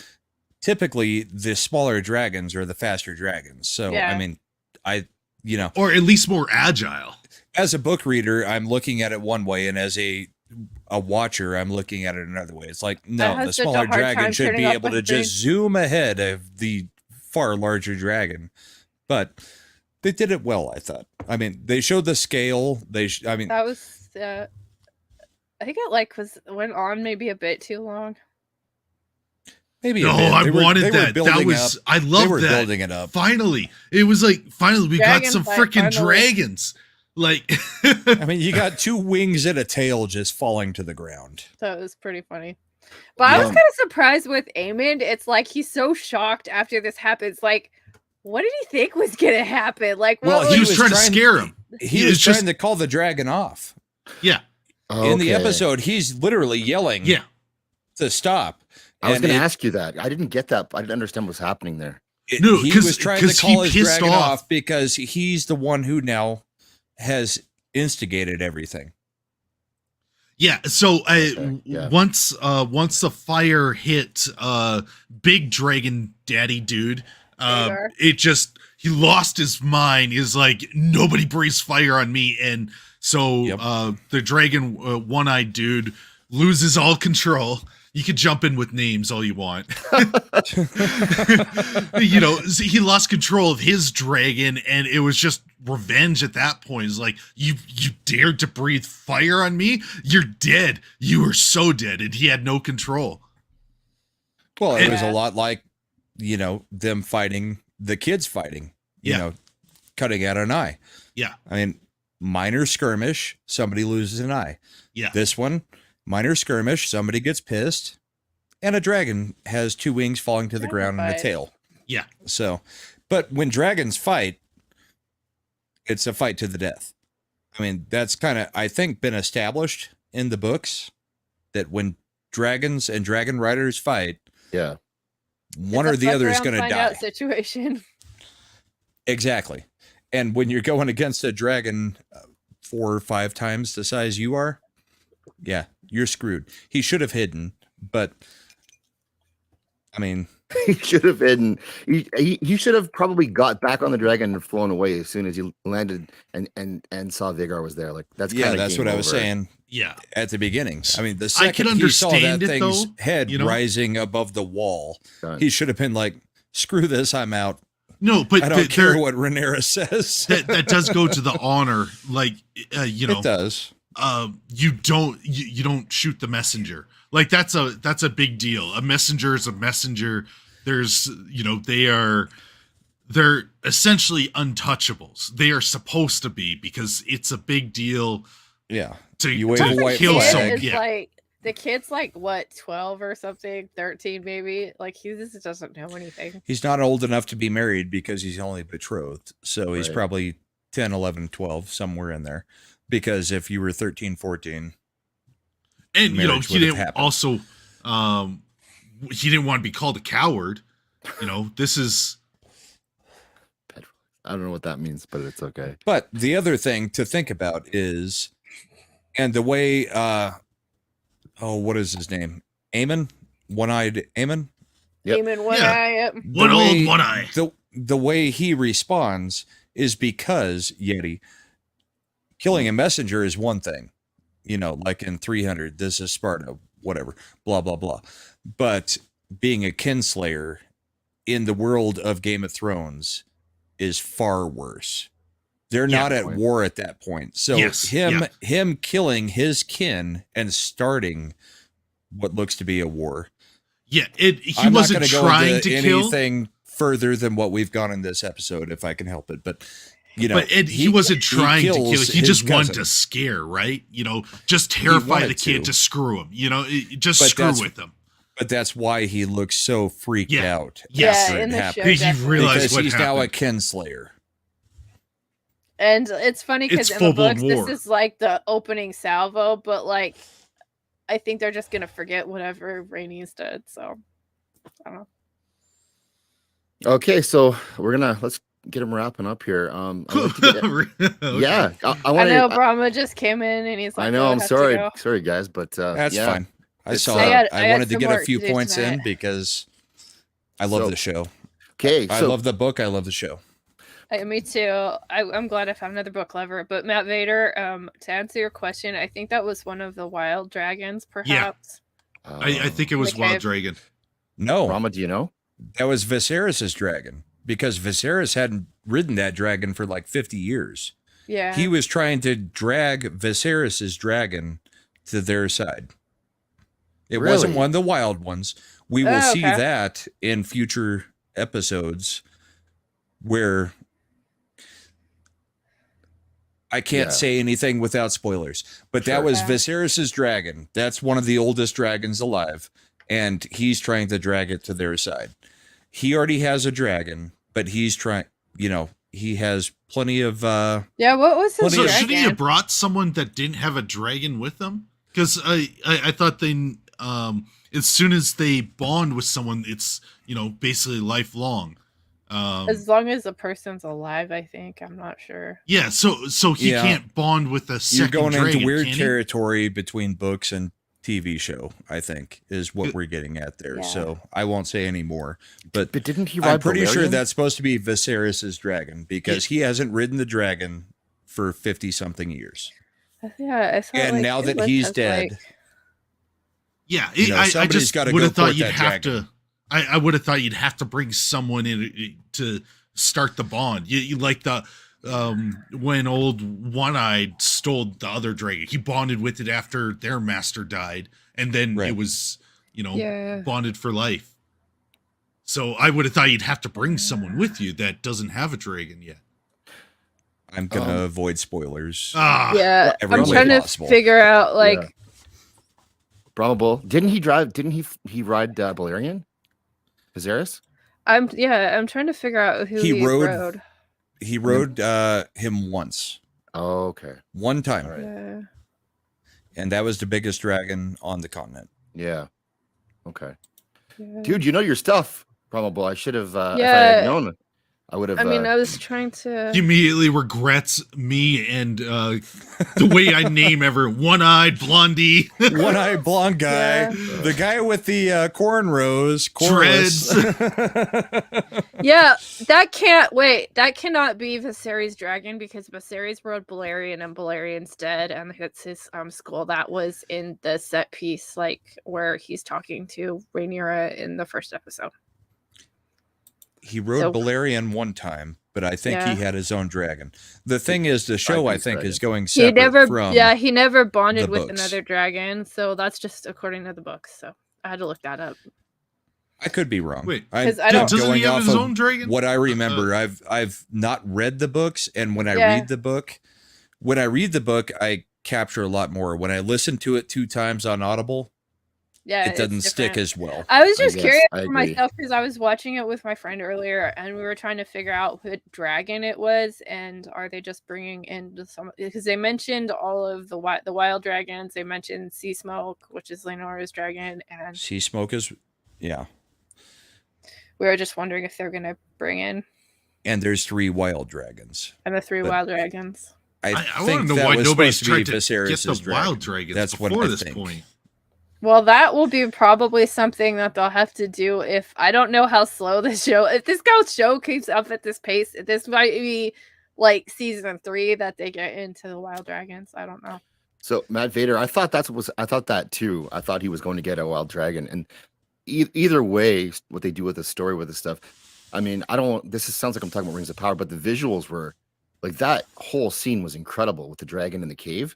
[SPEAKER 4] typically the smaller dragons are the faster dragons. So I mean, or
[SPEAKER 3] at least more agile.
[SPEAKER 4] As a book reader, I'm looking at it one way, and as a watcher, I'm looking at it another way. It's like, no, the smaller dragon should be able to just zoom ahead of the far larger dragon. But they did it well, I thought. I mean, they showed the scale.
[SPEAKER 2] That was I think it went on maybe a bit too long.
[SPEAKER 4] Maybe
[SPEAKER 3] I wanted that. I love that.
[SPEAKER 4] Building it up.
[SPEAKER 3] Finally, it was like we got some freaking dragons. Like,
[SPEAKER 4] I mean, you got 2 wings and a tail just falling to the ground.
[SPEAKER 2] That was pretty funny. But I was kind of surprised with Aemond. It's like he's so shocked after this happens. Like, what did he think was gonna happen? Like,
[SPEAKER 3] he was trying to scare him.
[SPEAKER 4] He was trying to call the dragon off.
[SPEAKER 3] Yeah.
[SPEAKER 4] In the episode, he's literally yelling. To stop.
[SPEAKER 1] I was going to ask you that. I didn't get that. I didn't understand what's happening there.
[SPEAKER 4] He was trying to call his dragon off because he's the one who now has instigated everything.
[SPEAKER 3] Yeah, so once the fire hit big dragon daddy dude, he lost his mind. He's like, nobody breathes fire on me, and so the dragon one-eyed dude loses all control. You could jump in with names all you want. You know, he lost control of his dragon, and it was just revenge at that point. It's like, you dared to breathe fire on me? You're dead. You were so dead. And he had no control.
[SPEAKER 4] Well, it was a lot like, you know, them fighting, the kids fighting, you know, cutting out an eye.
[SPEAKER 3] Yeah.
[SPEAKER 4] I mean, minor skirmish, somebody loses an eye.
[SPEAKER 3] Yeah.
[SPEAKER 4] This one, minor skirmish, somebody gets pissed, and a dragon has 2 wings falling to the ground and a tail.
[SPEAKER 3] Yeah.
[SPEAKER 4] So, but when dragons fight, it's a fight to the death. I mean, that's kind of, I think, been established in the books that when dragons and dragon riders fight, one or the other is going to die.
[SPEAKER 2] Situation.
[SPEAKER 4] Exactly. And when you're going against a dragon 4 or 5 times the size you are, you're screwed. He should have hidden, but I mean,
[SPEAKER 1] he should have hidden. He should have probably got back on the dragon and flown away as soon as he landed and saw Vigor was there. Like that's
[SPEAKER 4] what I was saying.
[SPEAKER 3] Yeah,
[SPEAKER 4] at the beginning. I mean, the second he saw that thing's head rising above the wall, he should have been like, "Screw this, I'm out."
[SPEAKER 3] No, but
[SPEAKER 4] I don't care what Rhaenyra says.
[SPEAKER 3] that does go to the honor, like you know,
[SPEAKER 4] it does.
[SPEAKER 3] You don't shoot the messenger. Like that's a big deal. A messenger is a messenger. There's, you know, they're essentially untouchables. They are supposed to be, because it's a big deal.
[SPEAKER 4] Yeah.
[SPEAKER 3] You wave a white flag.
[SPEAKER 2] Like the kid's like what, 12 or something, 13 maybe. Like he just doesn't know anything.
[SPEAKER 4] He's not old enough to be married because he's only betrothed. So he's probably 10, 11, 12, somewhere in there. Because if you were 13, 14,
[SPEAKER 3] and you know, he didn't also he didn't want to be called a coward. You know, this is,
[SPEAKER 1] I don't know what that means, but it's okay.
[SPEAKER 4] But the other thing to think about is, and the way what is his name? Aemon? One-eyed Aemon?
[SPEAKER 1] Yep.
[SPEAKER 2] Aemon one-eye.
[SPEAKER 3] One-eye.
[SPEAKER 4] The way he responds is because Yeti, killing a messenger is one thing, you know, like in 300, this is Sparta, whatever, blah, blah, blah. But being a kinslayer in the world of Game of Thrones is far worse. They're
[SPEAKER 3] Yeah.
[SPEAKER 4] not at war at that point. So
[SPEAKER 3] Yes,
[SPEAKER 4] him killing his kin and starting what looks to be a war.
[SPEAKER 3] Yeah, he
[SPEAKER 4] I'm
[SPEAKER 3] wasn't
[SPEAKER 4] not gonna
[SPEAKER 3] trying
[SPEAKER 4] go into
[SPEAKER 3] to kill.
[SPEAKER 4] anything further than what we've gone in this episode, if I can help it. But
[SPEAKER 3] but he wasn't trying to kill.
[SPEAKER 4] kills
[SPEAKER 3] He
[SPEAKER 4] his
[SPEAKER 3] just wanted
[SPEAKER 4] cousin.
[SPEAKER 3] to scare, right? Just terrify
[SPEAKER 4] wanted
[SPEAKER 3] the kid to screw him. Just
[SPEAKER 4] But
[SPEAKER 3] screw
[SPEAKER 4] that's-
[SPEAKER 3] with him.
[SPEAKER 4] But that's why he looks so freaked
[SPEAKER 3] Yeah.
[SPEAKER 4] out.
[SPEAKER 3] Yes.
[SPEAKER 4] after
[SPEAKER 2] Yeah,
[SPEAKER 4] it
[SPEAKER 2] in the show,
[SPEAKER 4] happened.
[SPEAKER 3] He
[SPEAKER 2] definitely.
[SPEAKER 3] realized
[SPEAKER 4] Because
[SPEAKER 3] what
[SPEAKER 4] he's now a
[SPEAKER 3] happened.
[SPEAKER 4] kinslayer.
[SPEAKER 2] And it's funny because
[SPEAKER 3] It's
[SPEAKER 2] in the
[SPEAKER 3] full-blown
[SPEAKER 2] books,
[SPEAKER 3] war.
[SPEAKER 2] this is like the opening salvo, but like, I think they're just gonna forget whatever Rhaenys did. So, I don't know.
[SPEAKER 1] Okay, so let's get him wrapping up here. I'd like to get-
[SPEAKER 3] Okay.
[SPEAKER 1] Yeah, I
[SPEAKER 2] I
[SPEAKER 1] want
[SPEAKER 2] know
[SPEAKER 1] to.
[SPEAKER 2] Brahma just came in and he's like,
[SPEAKER 1] I know.
[SPEAKER 2] "Oh, I
[SPEAKER 1] I'm
[SPEAKER 2] have to
[SPEAKER 1] sorry.
[SPEAKER 2] go."
[SPEAKER 1] Sorry, guys, but
[SPEAKER 4] That's
[SPEAKER 1] yeah.
[SPEAKER 4] fine. I
[SPEAKER 1] It's,
[SPEAKER 4] saw
[SPEAKER 1] I
[SPEAKER 4] that.
[SPEAKER 2] had
[SPEAKER 4] I wanted to
[SPEAKER 2] some
[SPEAKER 4] get a
[SPEAKER 2] work
[SPEAKER 4] few
[SPEAKER 2] to do
[SPEAKER 4] points in
[SPEAKER 2] tonight.
[SPEAKER 4] because I love
[SPEAKER 1] So-
[SPEAKER 4] the show.
[SPEAKER 1] Okay,
[SPEAKER 4] I
[SPEAKER 1] so
[SPEAKER 4] love the book. I love the show.
[SPEAKER 2] Me too. I'm glad I found another book lover. But Matt Vader, to answer your question, I think that was one of the wild dragons, perhaps.
[SPEAKER 3] I think it was
[SPEAKER 2] Okay.
[SPEAKER 3] Wild Dragon.
[SPEAKER 4] No,
[SPEAKER 1] Rama, do you know?
[SPEAKER 4] that was Viserys's dragon because Viserys hadn't ridden that dragon for like 50 years.
[SPEAKER 2] Yeah.
[SPEAKER 4] He was trying to drag Viserys's dragon to their side. It wasn't
[SPEAKER 1] Really?
[SPEAKER 4] one of the wild ones. We will
[SPEAKER 2] Oh,
[SPEAKER 4] see
[SPEAKER 2] okay.
[SPEAKER 4] that in future episodes where I can't
[SPEAKER 1] Yeah.
[SPEAKER 4] say anything without spoilers, but that
[SPEAKER 1] Sure.
[SPEAKER 4] was
[SPEAKER 2] Yeah.
[SPEAKER 4] Viserys's dragon. That's one of the oldest dragons alive, and he's trying to drag it to their side. He already has a dragon, but he's trying, he has plenty of
[SPEAKER 2] Yeah, what was his
[SPEAKER 4] Well,
[SPEAKER 3] So
[SPEAKER 4] yeah.
[SPEAKER 2] dragon?
[SPEAKER 3] shouldn't he have brought someone that didn't have a dragon with them? Because I thought they as soon as they bond with someone, it's basically lifelong.
[SPEAKER 2] As long as the person's alive, I think. I'm not sure.
[SPEAKER 3] Yeah, so he
[SPEAKER 4] Yeah.
[SPEAKER 3] can't bond with a
[SPEAKER 4] you're
[SPEAKER 3] second
[SPEAKER 4] going
[SPEAKER 3] dragon,
[SPEAKER 4] into weird
[SPEAKER 3] can he?
[SPEAKER 4] territory between books and TV show, I think, is what we're getting at there.
[SPEAKER 2] Yeah.
[SPEAKER 4] So I won't say any more. But
[SPEAKER 1] But didn't he
[SPEAKER 4] I'm
[SPEAKER 1] ride
[SPEAKER 4] pretty sure
[SPEAKER 1] Balerion?
[SPEAKER 4] that's supposed to be Viserys's dragon because he hasn't ridden the dragon for 50 something years.
[SPEAKER 2] Yeah, I saw.
[SPEAKER 4] And now that he's dead,
[SPEAKER 3] Yeah, I
[SPEAKER 4] somebody's
[SPEAKER 3] just
[SPEAKER 4] gotta
[SPEAKER 3] would
[SPEAKER 4] go
[SPEAKER 3] have thought
[SPEAKER 4] court
[SPEAKER 3] you'd
[SPEAKER 4] that
[SPEAKER 3] have
[SPEAKER 4] dragon.
[SPEAKER 3] to. I would have thought you'd have to bring someone in to start the bond. You like the when old One-Eyed stole the other dragon, he bonded with it after their master died, and then
[SPEAKER 4] Right.
[SPEAKER 3] it was
[SPEAKER 2] Yeah.
[SPEAKER 3] bonded for life. So I would have thought you'd have to bring someone with you that doesn't have a dragon yet.
[SPEAKER 4] I'm going to avoid spoilers.
[SPEAKER 2] Yeah,
[SPEAKER 4] every
[SPEAKER 2] I'm
[SPEAKER 4] way
[SPEAKER 2] trying
[SPEAKER 4] possible.
[SPEAKER 2] to figure out like
[SPEAKER 1] Yeah. Brahma Bull. Didn't he drive? Didn't he ride Balerion? Viserys?
[SPEAKER 2] I'm trying to figure out who
[SPEAKER 4] He
[SPEAKER 2] he
[SPEAKER 4] rode-
[SPEAKER 2] rode.
[SPEAKER 4] He rode him once,
[SPEAKER 1] Oh, okay.
[SPEAKER 4] one time,
[SPEAKER 1] All right.
[SPEAKER 2] Yeah.
[SPEAKER 4] and that was the biggest dragon on the continent.
[SPEAKER 1] Yeah. Okay.
[SPEAKER 2] Yeah.
[SPEAKER 1] Dude, you know your stuff, Brahma Bull. I should have. If I
[SPEAKER 2] Yeah.
[SPEAKER 1] had known, I would have.
[SPEAKER 2] I mean, I was trying to.
[SPEAKER 3] He immediately regrets me and the way I name everyone. One-Eyed Blondie.
[SPEAKER 4] One-eyed blonde guy,
[SPEAKER 2] Yeah.
[SPEAKER 4] the guy with the cornrows, cornless.
[SPEAKER 2] Yeah, that can't wait. That cannot be Viserys' dragon because Viserys rode Balerion and Balerion's dead, and it's his skull that was in the set piece, like where he's talking to Rhaenyra in the first episode.
[SPEAKER 4] He rode
[SPEAKER 2] So-
[SPEAKER 4] Balerion one time, but I think
[SPEAKER 2] Yeah.
[SPEAKER 4] he had his own dragon. The thing is, the show I
[SPEAKER 1] Dragon's
[SPEAKER 4] think
[SPEAKER 1] dragon.
[SPEAKER 4] is going
[SPEAKER 2] He
[SPEAKER 4] separate
[SPEAKER 2] never,
[SPEAKER 4] from.
[SPEAKER 2] he never bonded
[SPEAKER 4] the
[SPEAKER 2] with
[SPEAKER 4] books.
[SPEAKER 2] another dragon, so that's just according to the books. So I had to look that up.
[SPEAKER 4] I could be wrong.
[SPEAKER 3] Wait,
[SPEAKER 2] 'Cause I don't-
[SPEAKER 3] doesn't he have his own dragon?
[SPEAKER 4] What I remember, I've not read the books, and when I
[SPEAKER 2] Yeah.
[SPEAKER 4] read the book, I capture a lot more. When I listen to it 2 times on Audible,
[SPEAKER 2] Yeah,
[SPEAKER 4] it
[SPEAKER 2] it's
[SPEAKER 4] doesn't stick
[SPEAKER 2] different.
[SPEAKER 4] as well.
[SPEAKER 2] I was
[SPEAKER 1] I
[SPEAKER 2] just
[SPEAKER 1] guess,
[SPEAKER 2] curious
[SPEAKER 1] I
[SPEAKER 2] for
[SPEAKER 1] agree.
[SPEAKER 2] myself because I was watching it with my friend earlier, and we were trying to figure out what dragon it was, and are they just bringing in some? Because they mentioned all of the wild dragons. They mentioned Sea Smoke, which is Laenora's dragon, and
[SPEAKER 4] Sea smoke is, yeah.
[SPEAKER 2] we were just wondering if they're gonna bring in
[SPEAKER 4] And there's 3 wild dragons.
[SPEAKER 2] and the 3
[SPEAKER 4] But-
[SPEAKER 2] wild dragons.
[SPEAKER 3] I
[SPEAKER 4] think
[SPEAKER 3] want to know
[SPEAKER 4] that
[SPEAKER 3] why
[SPEAKER 4] was
[SPEAKER 3] nobody's
[SPEAKER 4] supposed to be
[SPEAKER 3] tried to get
[SPEAKER 4] Viserys's
[SPEAKER 3] the wild
[SPEAKER 4] dragon.
[SPEAKER 3] dragons
[SPEAKER 4] That's what
[SPEAKER 3] before
[SPEAKER 4] I
[SPEAKER 3] this
[SPEAKER 4] think.
[SPEAKER 3] point.
[SPEAKER 2] Well, that will be probably something that they'll have to do if I don't know how slow this show. If this show keeps up at this pace, this might be like season 3 that they get into the wild dragons. I don't know.
[SPEAKER 1] So Matt Vader, I thought that too. I thought he was going to get a wild dragon, and either way, what they do with the story with this stuff. I mean, sounds like I'm talking about Rings of Power, but the visuals were Like that whole scene was incredible with the dragon in the cave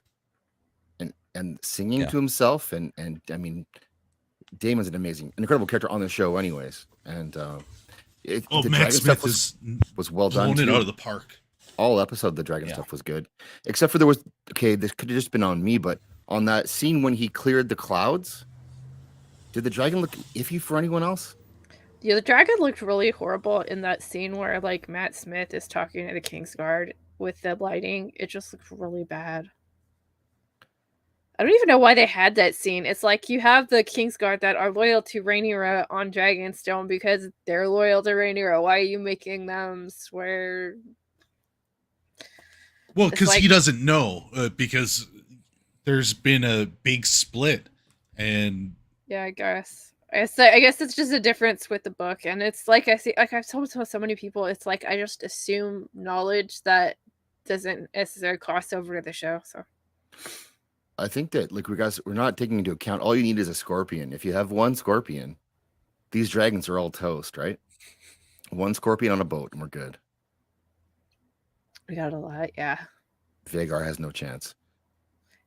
[SPEAKER 1] and singing to himself. And I mean, Damon's an incredible character on the show anyways. And the
[SPEAKER 3] Matt
[SPEAKER 1] dragon
[SPEAKER 3] Smith
[SPEAKER 1] stuff was well done
[SPEAKER 3] blown it
[SPEAKER 1] too.
[SPEAKER 3] out of the park.
[SPEAKER 1] All episode the dragon stuff was good, except for this could have just been on me, but on that scene when he cleared the clouds, did the dragon look iffy for anyone else?
[SPEAKER 2] Yeah, the dragon looked really horrible in that scene where like Matt Smith is talking to the Kingsguard with the lighting. It just looked really bad. I don't even know why they had that scene. It's like you have the Kingsguard that are loyal to Rhaenyra on Dragonstone because they're loyal to Rhaenyra. Why are you making them swear?
[SPEAKER 3] Well, because he doesn't know, because there's been a big split, and
[SPEAKER 2] yeah, I guess it's just a difference with the book, and it's like I've told so many people, it's like I just assume knowledge that doesn't necessarily cross over to the show. So
[SPEAKER 1] I think that like we're not taking into account all you need is a scorpion. If you have one scorpion, these dragons are all toast, right? One scorpion on a boat, and we're good.
[SPEAKER 2] We got a lot, yeah.
[SPEAKER 1] Vhagar has no chance.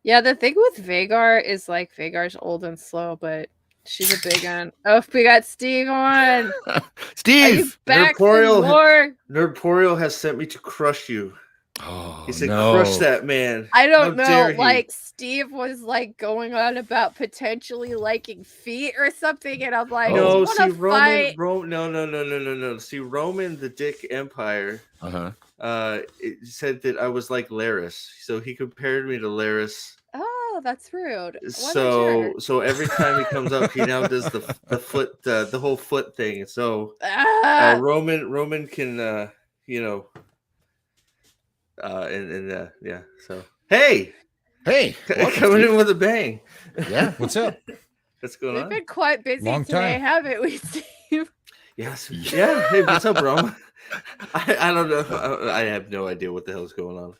[SPEAKER 2] Yeah, the thing with Vhagar is like Vagar's old and slow, but she's a big one. Oh, we got Steve on.
[SPEAKER 1] Steve!
[SPEAKER 2] Back for more?
[SPEAKER 5] Nerdporial has sent me to crush you.
[SPEAKER 1] Oh,
[SPEAKER 5] he said, crush that man.
[SPEAKER 2] I don't know. Like, Steve was like going on about potentially liking feet or something, and I'm like,
[SPEAKER 5] no, see, Roman, no. See, Roman, the Dick Empire, it said that I was like Laris, so he compared me to Laris.
[SPEAKER 2] Oh, that's rude.
[SPEAKER 5] So every time he comes up, he now does the foot, the whole foot thing. So Roman can, you know. Yeah. So hey, coming in with a bang.
[SPEAKER 1] Yeah,
[SPEAKER 4] what's up?
[SPEAKER 5] What's going on?
[SPEAKER 2] We've been quite busy today, haven't we, Steve?
[SPEAKER 5] Yes. Yeah. Hey, what's up, bro? I don't know. I have no idea what the hell's going on.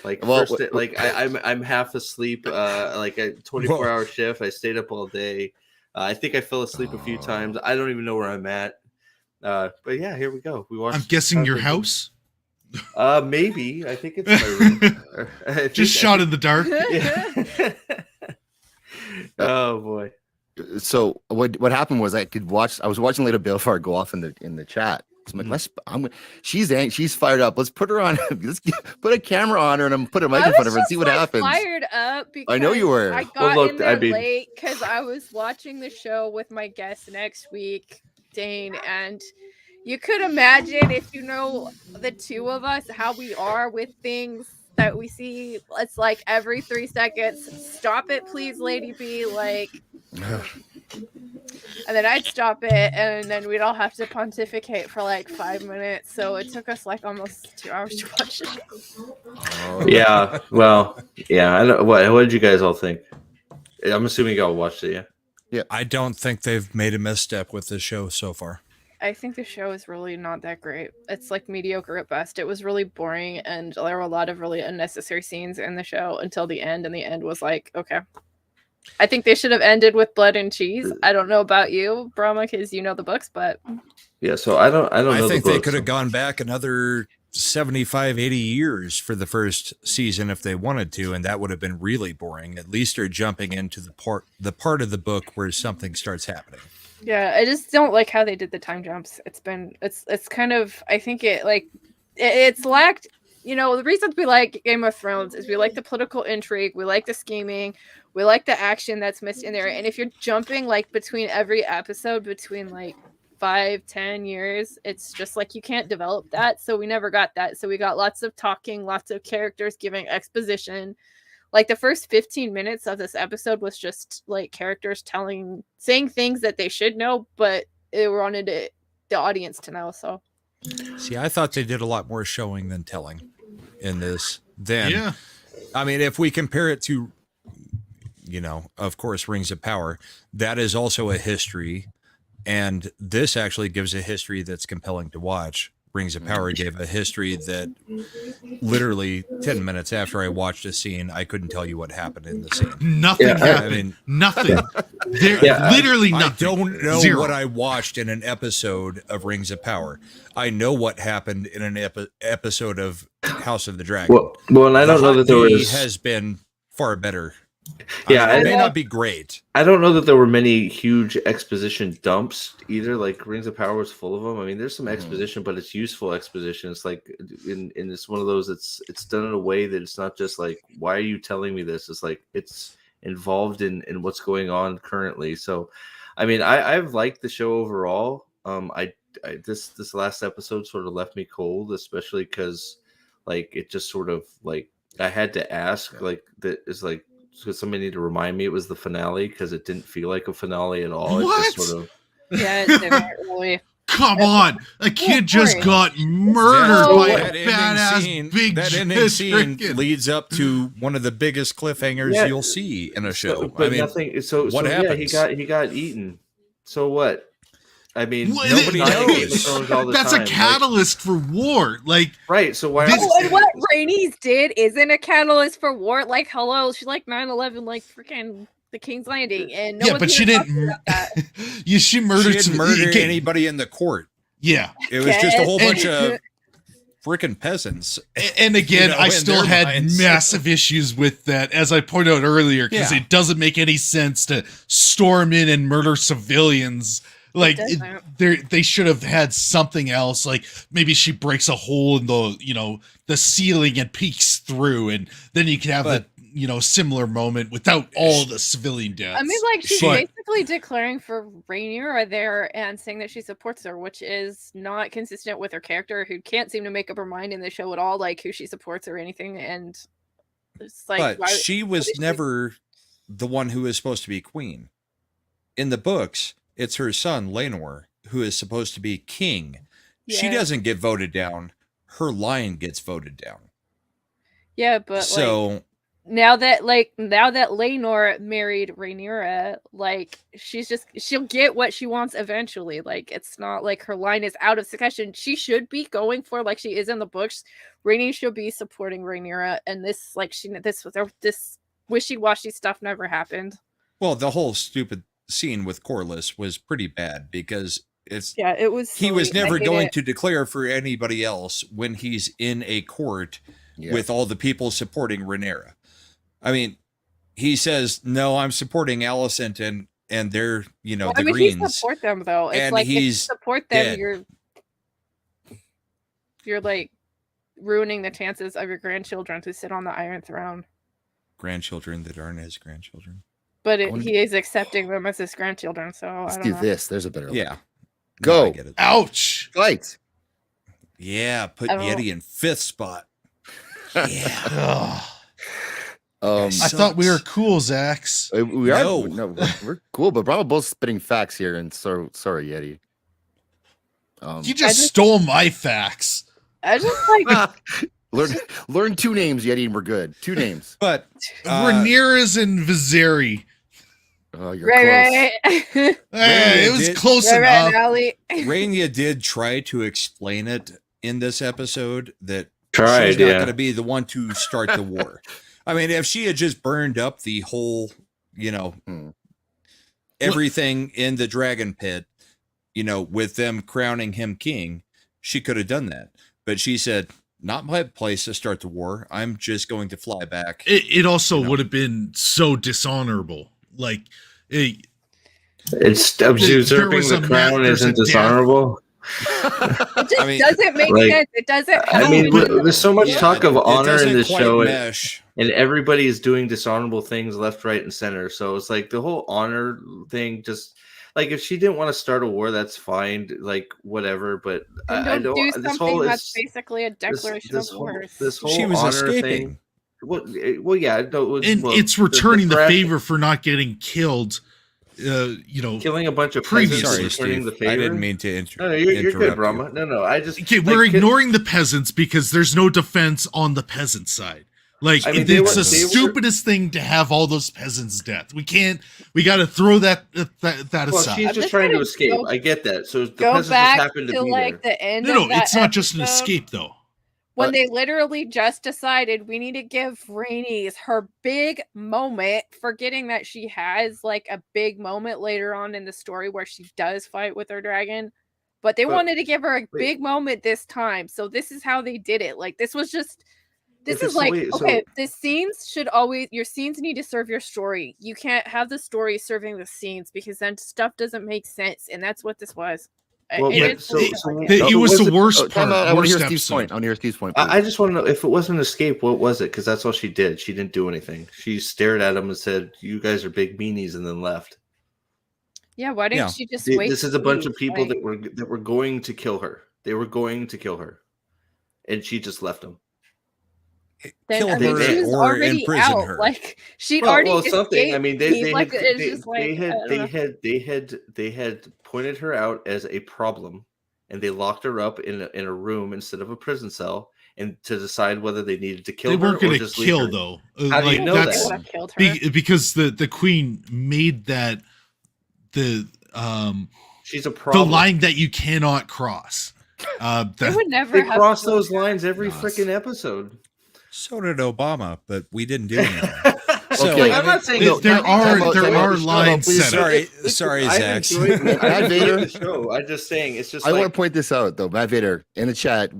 [SPEAKER 5] Like, I'm half asleep. Like a 24-hour shift. I stayed up all day. I think I fell asleep a few times. I don't even know where I'm at. But yeah, here we go. We watched.
[SPEAKER 3] I'm guessing your house.
[SPEAKER 5] Maybe. I think it's my room.
[SPEAKER 3] Just shot in the dark.
[SPEAKER 5] Yeah. Oh boy.
[SPEAKER 1] So what happened was I was watching Lady Balefar go off in the chat. So I'm like, she's fired up. Let's put her on. Let's put a camera on her and put a mic in front of her and see what happens.
[SPEAKER 2] Fired up because
[SPEAKER 1] I know you were.
[SPEAKER 2] I got in there late because I was watching the show with my guest next week, Dane, and you could imagine, if you know the two of us, how we are with things that we see. It's like every 3 seconds, stop it, please, Lady B. Like, and then I'd stop it, and then we'd all have to pontificate for like 5 minutes. So it took us like almost 2 hours to watch it.
[SPEAKER 5] Oh. Yeah. Well, yeah. I know. What did you guys all think? I'm assuming you all watched it. Yeah.
[SPEAKER 4] Yeah. I don't think they've made a misstep with this show so far.
[SPEAKER 2] I think the show is really not that great. It's like mediocre at best. It was really boring, and there were a lot of really unnecessary scenes in the show until the end, and the end was like, okay. I think they should have ended with blood and cheese. I don't know about you, Brahma, because you know the books, but
[SPEAKER 5] yeah, so I don't know.
[SPEAKER 4] I think they could have gone back another 75, 80 years for the first season if they wanted to, and that would have been really boring. At least they're jumping into the part of the book where something starts happening.
[SPEAKER 2] Yeah, I just don't like how they did the time jumps. It's kind of, I think it's lacked, you know, the reasons we like Game of Thrones is we like the political intrigue, we like the scheming, we like the action that's missed in there. And if you're jumping like between every episode between like 5-10 years, it's just like you can't develop that. So we never got that. So we got lots of talking, lots of characters giving exposition. Like the first 15 minutes of this episode was just like characters saying things that they should know, but they wanted the audience to know. So,
[SPEAKER 4] see, I thought they did a lot more showing than telling in this. Then, I mean, if we compare it to, you know, of course, Rings of Power, that is also a history, and this actually gives a history that's compelling to watch. Rings of Power gave a history that literally 10 minutes after I watched a scene, I couldn't tell you what happened in the scene.
[SPEAKER 3] Nothing happened.
[SPEAKER 4] I mean,
[SPEAKER 3] nothing. Literally nothing.
[SPEAKER 4] I don't know
[SPEAKER 3] Zero.
[SPEAKER 4] what I watched in an episode of Rings of Power. I know what happened in an episode of House of the Dragon.
[SPEAKER 5] Well, and I don't know that there
[SPEAKER 4] has been far better.
[SPEAKER 5] Yeah,
[SPEAKER 4] I mean, it may not be great.
[SPEAKER 5] I don't know that there were many huge exposition dumps either. Like Rings of Power was full of them. I mean, there's some exposition, but it's useful exposition. It's like in it's one of those. It's done in a way that it's not just like, why are you telling me this? It's like it's involved in what's going on currently. So, I mean, I've liked the show overall. This last episode sort of left me cold, especially because like it just sort of like I had to ask like that is like. Because somebody need to remind me it was the finale because it didn't feel like a finale at all.
[SPEAKER 3] What?
[SPEAKER 5] It just sort of
[SPEAKER 2] Yeah, it didn't really.
[SPEAKER 3] Come on, a kid just got murdered by a badass big.
[SPEAKER 4] That ending scene leads up to one of the biggest cliffhangers you'll see in a show.
[SPEAKER 5] But
[SPEAKER 4] I mean,
[SPEAKER 5] nothing. So
[SPEAKER 4] what happens?
[SPEAKER 5] Yeah, he got eaten. So what? I mean,
[SPEAKER 4] nobody knows.
[SPEAKER 3] That's a catalyst for war. Like,
[SPEAKER 5] right. So why?
[SPEAKER 2] And what Rhaenys did isn't a catalyst for war. Like, hello, she like 9/11, like freaking the King's Landing, and no
[SPEAKER 3] but she didn't. She murdered.
[SPEAKER 4] She didn't murder anybody in the court.
[SPEAKER 3] Yeah,
[SPEAKER 4] it was just a whole bunch of freaking peasants.
[SPEAKER 3] And again, I still had massive issues with that, as I pointed out earlier, because it doesn't make any sense to storm in and murder civilians. Like they should have had something else. Like maybe she breaks a hole in the ceiling and peeks through, and then you can have that similar moment without all the civilian deaths.
[SPEAKER 2] I mean, like she's basically declaring for Rhaenyra there and saying that she supports her, which is not consistent with her character, who can't seem to make up her mind in the show at all, like who she supports or anything. And it's like,
[SPEAKER 4] but she was never the one who was supposed to be queen in the books. It's her son, Laenor, who is supposed to be king. Yeah. She doesn't get voted down. Her line gets voted down.
[SPEAKER 2] Yeah, but so now that Laenor married Rhaenyra, like she'll get what she wants eventually. Like it's not like her line is out of succession. She should be going for, like she is in the books, Rhaenys should be supporting Rhaenyra, and this wishy-washy stuff never happened.
[SPEAKER 4] Well, the whole stupid scene with Corlys was pretty bad because
[SPEAKER 2] it was
[SPEAKER 4] he was never going to declare for anybody else when he's in a court with all the people supporting Rhaenyra. I mean, he says, no, I'm supporting Alicent and they're the Greens.
[SPEAKER 2] He support them though. It's
[SPEAKER 4] and
[SPEAKER 2] like if you
[SPEAKER 4] he's
[SPEAKER 2] support them, you're like ruining the chances of your grandchildren to sit on the Iron Throne.
[SPEAKER 4] Grandchildren that aren't his grandchildren.
[SPEAKER 2] But he is accepting them as his grandchildren, so
[SPEAKER 1] let's
[SPEAKER 2] I don't know.
[SPEAKER 1] this. There's a better way.
[SPEAKER 4] Yeah.
[SPEAKER 1] Go.
[SPEAKER 4] No, I get it.
[SPEAKER 3] Ouch.
[SPEAKER 1] Fight.
[SPEAKER 4] Yeah, put Yeti in 5th spot. Yeah.
[SPEAKER 3] I thought we were cool, Zax.
[SPEAKER 1] We are. No, we're cool, but we're both spitting facts here, and so sorry, Yeti.
[SPEAKER 3] You just stole my facts.
[SPEAKER 2] I just like
[SPEAKER 1] learn 2 names, Yeti, and we're good. 2 names.
[SPEAKER 4] But
[SPEAKER 3] Rhaenyra's and Viserys.
[SPEAKER 1] Oh, you're close.
[SPEAKER 3] It was close enough.
[SPEAKER 4] Rhaenyra did try to explain it in this episode that
[SPEAKER 5] she's
[SPEAKER 4] not going to be the one to start the war. I mean, if she had just burned up the whole, everything in the dragon pit, with them crowning him king, she could have done that. But she said, not my place to start the war. I'm just going to fly back.
[SPEAKER 3] It also would have been so dishonorable. Like,
[SPEAKER 5] it's usurping the crown isn't dishonorable.
[SPEAKER 2] It just doesn't make sense. It doesn't.
[SPEAKER 5] I mean, there's so much talk of honor in this show,
[SPEAKER 4] mesh.
[SPEAKER 5] And everybody is doing dishonorable things left, right, and center. So it's like the whole honor thing. Just like if she didn't want to start a war, that's fine. Like whatever. But I don't
[SPEAKER 2] do
[SPEAKER 5] this whole
[SPEAKER 2] that's basically a declaration of war.
[SPEAKER 5] This whole
[SPEAKER 4] she was
[SPEAKER 5] honor
[SPEAKER 4] escaping.
[SPEAKER 5] thing. Well, yeah. No,
[SPEAKER 3] it's returning the favor for not getting killed.
[SPEAKER 5] Killing a bunch of
[SPEAKER 3] previous.
[SPEAKER 5] Sorry,
[SPEAKER 4] Steve.
[SPEAKER 5] the favor.
[SPEAKER 4] I didn't mean to interrupt.
[SPEAKER 5] No, you're good, Brahma. No, I just
[SPEAKER 3] we're ignoring the peasants because there's no defense on the peasant side. Like,
[SPEAKER 5] I mean,
[SPEAKER 3] it's the stupidest thing to have all those peasants' death. We got to throw that aside.
[SPEAKER 5] Well, she's just trying to escape. I get that. So the
[SPEAKER 2] go
[SPEAKER 5] peasants
[SPEAKER 2] back
[SPEAKER 5] just happen to be
[SPEAKER 2] like
[SPEAKER 5] there.
[SPEAKER 2] the end
[SPEAKER 3] No,
[SPEAKER 2] of that
[SPEAKER 3] it's not just an
[SPEAKER 2] episode,
[SPEAKER 3] escape, though.
[SPEAKER 2] when they literally just decided we need to give Rhaenys her big moment, forgetting that she has like a big moment later on in the story where she does fight with her dragon. But they wanted to give her a big moment this time. So this is how they did it. Like, this was just... This is like, okay, the scenes should always... Your scenes need to serve your story. You can't have the story serving the scenes, because then stuff doesn't make sense. And that's what this was.
[SPEAKER 3] Well, it was the worst part.
[SPEAKER 1] I want to hear Steve's point.
[SPEAKER 5] I just want to know, if it wasn't an escape, what was it? Because that's all she did. She didn't do anything. She stared at him and said, "You guys are big meanies," and then left.
[SPEAKER 2] Yeah, why didn't she just wait?
[SPEAKER 5] This is a bunch of people that were going to kill her. They were going to kill her, and she just left them.
[SPEAKER 2] Kill her or imprison her. Like, she'd already
[SPEAKER 5] something. I mean, they had pointed her out as a problem, and they locked her up in a room instead of a prison cell, and to decide whether they needed to kill her.
[SPEAKER 3] They weren't going to kill, though.
[SPEAKER 5] How do you know that?
[SPEAKER 3] Because the queen made that
[SPEAKER 5] she's a problem.
[SPEAKER 3] The line that you cannot cross.
[SPEAKER 2] They would never
[SPEAKER 5] cross those lines every freaking episode.
[SPEAKER 4] So did Obama, but we didn't do anything.
[SPEAKER 5] Okay, I'm not saying
[SPEAKER 3] there are lines.
[SPEAKER 4] Sorry, Zach.
[SPEAKER 1] Matt Vader.
[SPEAKER 5] I'm just saying, it's just.
[SPEAKER 1] I want to point this out though, Matt Vader in the chat.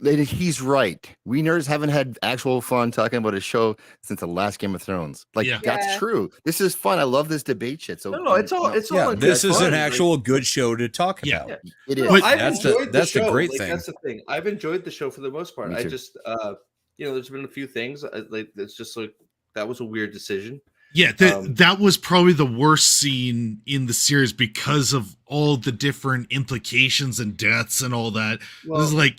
[SPEAKER 1] He's right. We nerds haven't had actual fun talking about a show since the last Game of Thrones. That's true. This is fun. I love this debate shit. So
[SPEAKER 5] no, it's all.
[SPEAKER 4] This is an actual good show to talk about.
[SPEAKER 1] It is.
[SPEAKER 5] But
[SPEAKER 4] that's the great thing.
[SPEAKER 5] That's the thing. I've enjoyed the show for the most part. I just, there's been a few things it's just like that was a weird decision.
[SPEAKER 3] Yeah, that was probably the worst scene in the series because of all the different implications and deaths and all that. Well, it was like,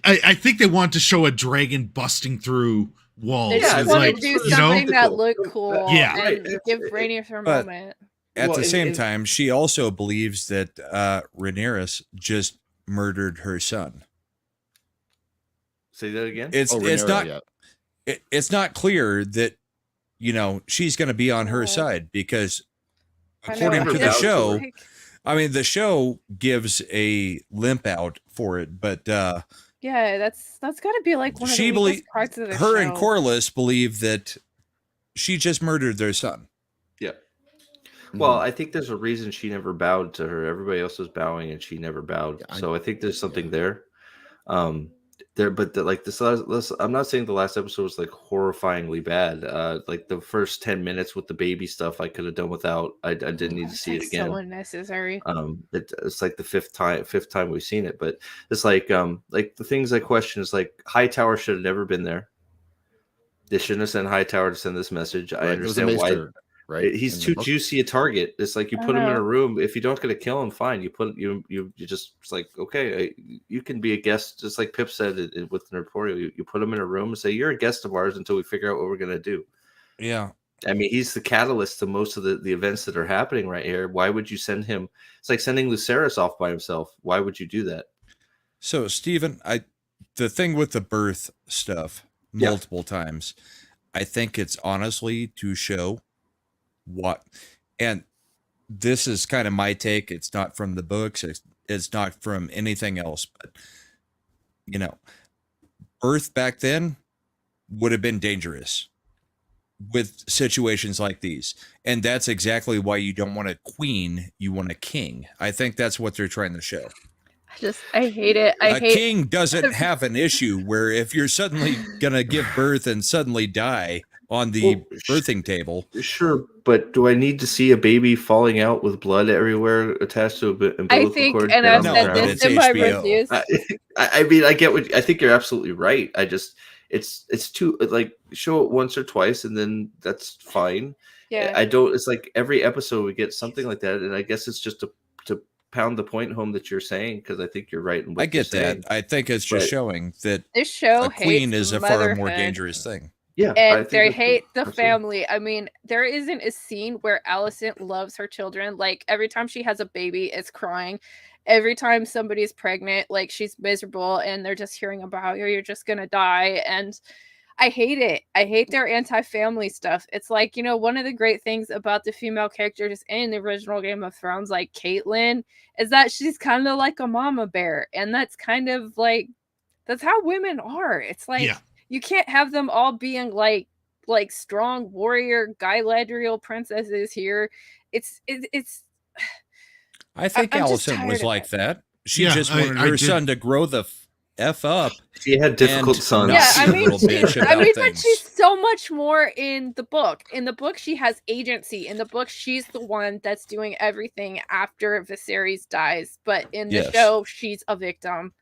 [SPEAKER 3] I think they wanted to show a dragon busting through walls.
[SPEAKER 2] They just wanted to do something that looked cool. And give Rhaenys her moment.
[SPEAKER 4] At the same time, she also believes that Rhaenyra just murdered her son.
[SPEAKER 5] Say that again.
[SPEAKER 4] It's not clear that she's going to be on her side, because according to the show, I mean, the show gives a limp out for it, but
[SPEAKER 2] that's got to be like one of the weakest parts of the show.
[SPEAKER 4] Her and Corlys believe that she just murdered their son.
[SPEAKER 5] Yeah. Well, I think there's a reason she never bowed to her. Everybody else was bowing and she never bowed. So I think there's something there. This I'm not saying the last episode was like horrifyingly bad. Like the first 10 minutes with the baby stuff, I could have done without. I didn't need to see it again.
[SPEAKER 2] So unnecessary.
[SPEAKER 5] It's like the fifth time we've seen it, but it's like the things I question is like Hightower should have never been there. They shouldn't have sent Hightower to send this message. I understand why. Right, he's too juicy a target. It's like you put him in a room. If you don't get to kill him, fine. You just, it's like, okay, you can be a guest, just like Pip said with Nerporio. You put him in a room and say, you're a guest of ours until we figure out what we're gonna do.
[SPEAKER 4] Yeah,
[SPEAKER 5] I mean, he's the catalyst to most of the events that are happening right here. Why would you send him? It's like sending Lucerys off by himself. Why would you do that?
[SPEAKER 4] So, Steven, the thing with the birth stuff multiple times, I think it's honestly to show what, and this is kind of my take. It's not from the books. It's not from anything else, but birth back then would have been dangerous with situations like these. And that's exactly why you don't want a queen, you want a king. I think that's what they're trying to show.
[SPEAKER 2] I hate it.
[SPEAKER 4] A king doesn't have an issue where if you're suddenly going to give birth and suddenly die on the birthing table.
[SPEAKER 5] Sure, but do I need to see a baby falling out with blood everywhere attached to an umbilical cord?
[SPEAKER 2] And I've said this in my reviews.
[SPEAKER 5] I mean, I get I think you're absolutely right. It's too, like, show it once or twice and then that's fine.
[SPEAKER 2] Yeah.
[SPEAKER 5] It's like every episode we get something like that, and I guess it's just to pound the point home that you're saying, because I think you're right in what
[SPEAKER 4] I get
[SPEAKER 5] you're
[SPEAKER 4] that. I think it's just showing that
[SPEAKER 2] this show
[SPEAKER 4] a queen is a far more dangerous thing.
[SPEAKER 5] Yeah,
[SPEAKER 2] and they hate the family. I mean, there isn't a scene where Alicent loves her children. Like, every time she has a baby, it's crying. Every time somebody's pregnant, like, she's miserable, and they're just hearing about you're just gonna die. And I hate it. I hate their anti-family stuff. It's like, you know, one of the great things about the female characters in the original Game of Thrones, like Caitlyn, is that she's kind of like a mama bear. And that's kind of like, that's how women are. It's like, you can't have them all being like strong warrior Galadriel princesses here. It's
[SPEAKER 4] I think Allison was like that. She just wanted her son to grow the F up.
[SPEAKER 5] She had difficult sons.
[SPEAKER 2] Yeah, I mean, but she's so much more in the book. In the book, she has agency. In the book, she's the one that's doing everything after Viserys dies. But in the show, she's a victim.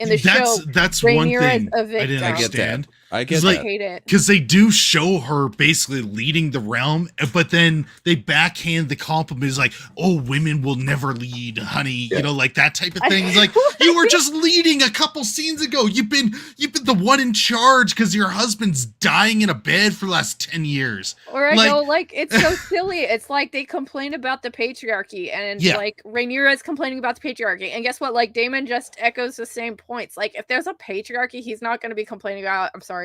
[SPEAKER 2] In the show,
[SPEAKER 3] that's one thing I didn't understand.
[SPEAKER 4] I get that.
[SPEAKER 2] I hate it
[SPEAKER 3] because they do show her basically leading the realm, but then they backhand the compliment is like, "Oh, women will never lead, honey." You know, like that type of thing. It's like you were just leading a couple scenes ago. You've been the one in charge because your husband's dying in a bed for the last 10 years.
[SPEAKER 2] Or I know, like it's so silly. It's like they complain about the patriarchy, and like Rhaenyra is complaining about the patriarchy, and guess what? Like Daemon just echoes the same points. Like if there's a patriarchy, he's not going to be complaining about. I'm sorry.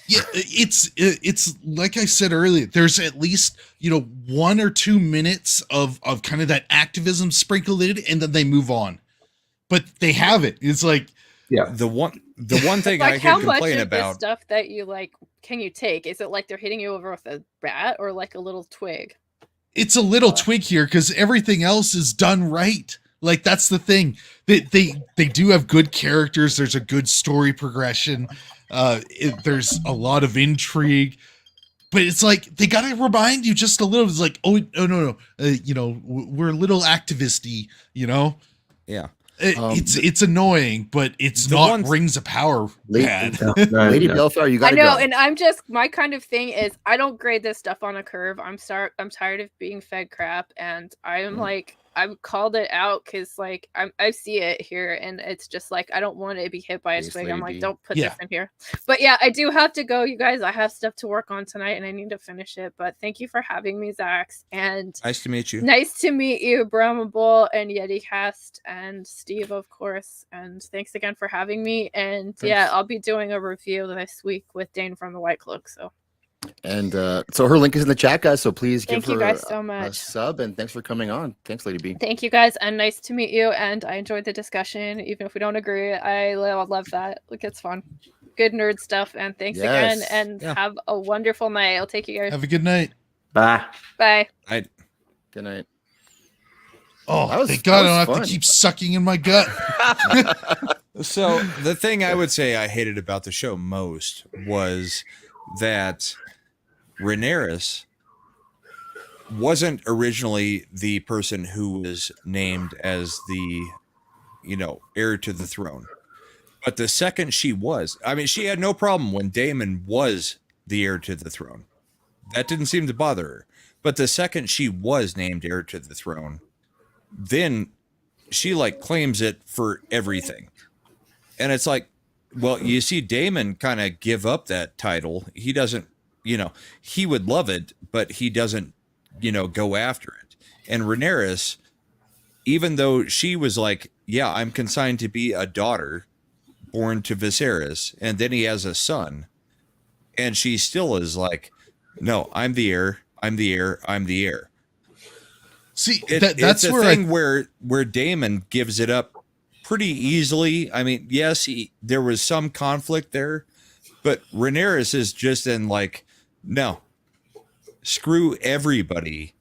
[SPEAKER 3] Yeah, it's like I said earlier, there's at least, you know, 1 or 2 minutes of kind of that activism sprinkled in, and then they move on. But they have it. It's like
[SPEAKER 4] the one thing
[SPEAKER 2] like
[SPEAKER 4] I can complain
[SPEAKER 2] about
[SPEAKER 4] this
[SPEAKER 2] stuff that you like can you take? Is it like they're hitting you over with a bat or like a little twig?
[SPEAKER 3] It's a little twig here because everything else is done right. Like that's the thing. They do have good characters. There's a good story progression. There's a lot of intrigue, but it's like they gotta remind you just a little. It's like, oh no, you know, we're a little activisty, you know.
[SPEAKER 4] Yeah,
[SPEAKER 3] it's annoying, but it's not Rings of Power bad.
[SPEAKER 1] Lady Belfar, you gotta go.
[SPEAKER 2] I know, and I'm just my kind of thing is I don't grade this stuff on a curve. I'm tired of being fed crap, and I'm like. I've called it out because like I see it here and it's just like I don't want it to be hit by a twig. I'm like, don't put this in here. But yeah, I do have to go, you guys. I have stuff to work on tonight and I need to finish it. But thank you for having me, Zax. And
[SPEAKER 4] nice to meet you.
[SPEAKER 2] Nice to meet you, Brahma Bull and YetiCast and Steve, of course. And thanks again for having me. And yeah, I'll be doing a review this week with Dane from the White Cloak.
[SPEAKER 1] And so her link is in the chat, guys. So please give her
[SPEAKER 2] you guys so much.
[SPEAKER 1] a sub, and thanks for coming on. Thanks, Lady B.
[SPEAKER 2] Thank you, guys, and nice to meet you. And I enjoyed the discussion, even if we don't agree. I love that. Like it's fun, good nerd stuff. And thanks again. And have a wonderful night. I'll take you guys.
[SPEAKER 3] Have a good night.
[SPEAKER 5] Bye.
[SPEAKER 2] Bye.
[SPEAKER 1] Good night.
[SPEAKER 3] Oh, thank God I don't have to keep sucking in my gut.
[SPEAKER 4] So the thing I would say I hated about the show most was that Rhaenyra wasn't originally the person who was named as the, you know, heir to the throne. But the second she was, I mean, she had no problem when Daemon was the heir to the throne. That didn't seem to bother her. But the second she was named heir to the throne, then she like claims it for everything. And it's like, well, you see Daemon kind of give up that title. He doesn't, you know, he would love it, but he doesn't, you know, go after it. And Rhaenyra, even though she was like, yeah, I'm consigned to be a daughter born to Viserys, and then he has a son, and she still is like, no, I'm the heir, I'm the heir, I'm the heir.
[SPEAKER 3] See,
[SPEAKER 4] that's a thing where Daemon gives it up pretty easily. I mean, yes, there was some conflict there, but Rhaenyra is just in like, no, screw everybody.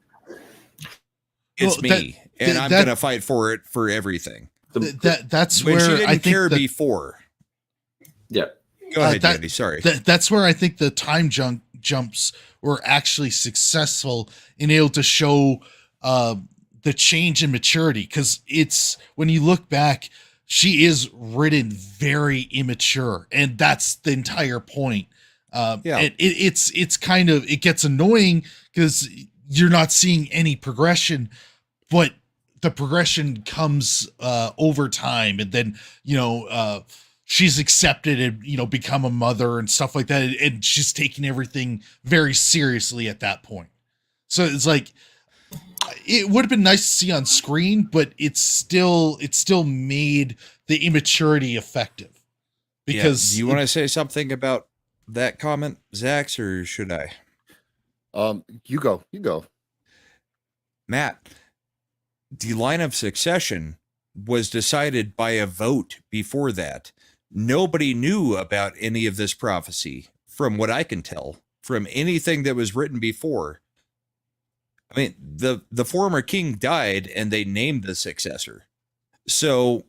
[SPEAKER 4] It's me, and I'm gonna fight for it for everything.
[SPEAKER 3] That's
[SPEAKER 4] when
[SPEAKER 3] where
[SPEAKER 4] she didn't
[SPEAKER 3] I think
[SPEAKER 4] care before.
[SPEAKER 5] Yeah,
[SPEAKER 4] go ahead, Daddy. Sorry.
[SPEAKER 3] That's where I think the time jumps were actually successful in able to show the change in maturity, because it's when you look back, she is written very immature, and that's the entire point. It's kind of, it gets annoying because you're not seeing any progression, but the progression comes over time, and then she's accepted and become a mother and stuff like that, and she's taking everything very seriously at that point. So it's like, it would have been nice to see on screen, but it still made the immaturity effective. Because
[SPEAKER 4] do you want to say something about that comment, Zax, or should I?
[SPEAKER 1] You go.
[SPEAKER 4] Matt, the line of succession was decided by a vote before that. Nobody knew about any of this prophecy, from what I can tell, from anything that was written before. I mean, the former king died and they named the successor. So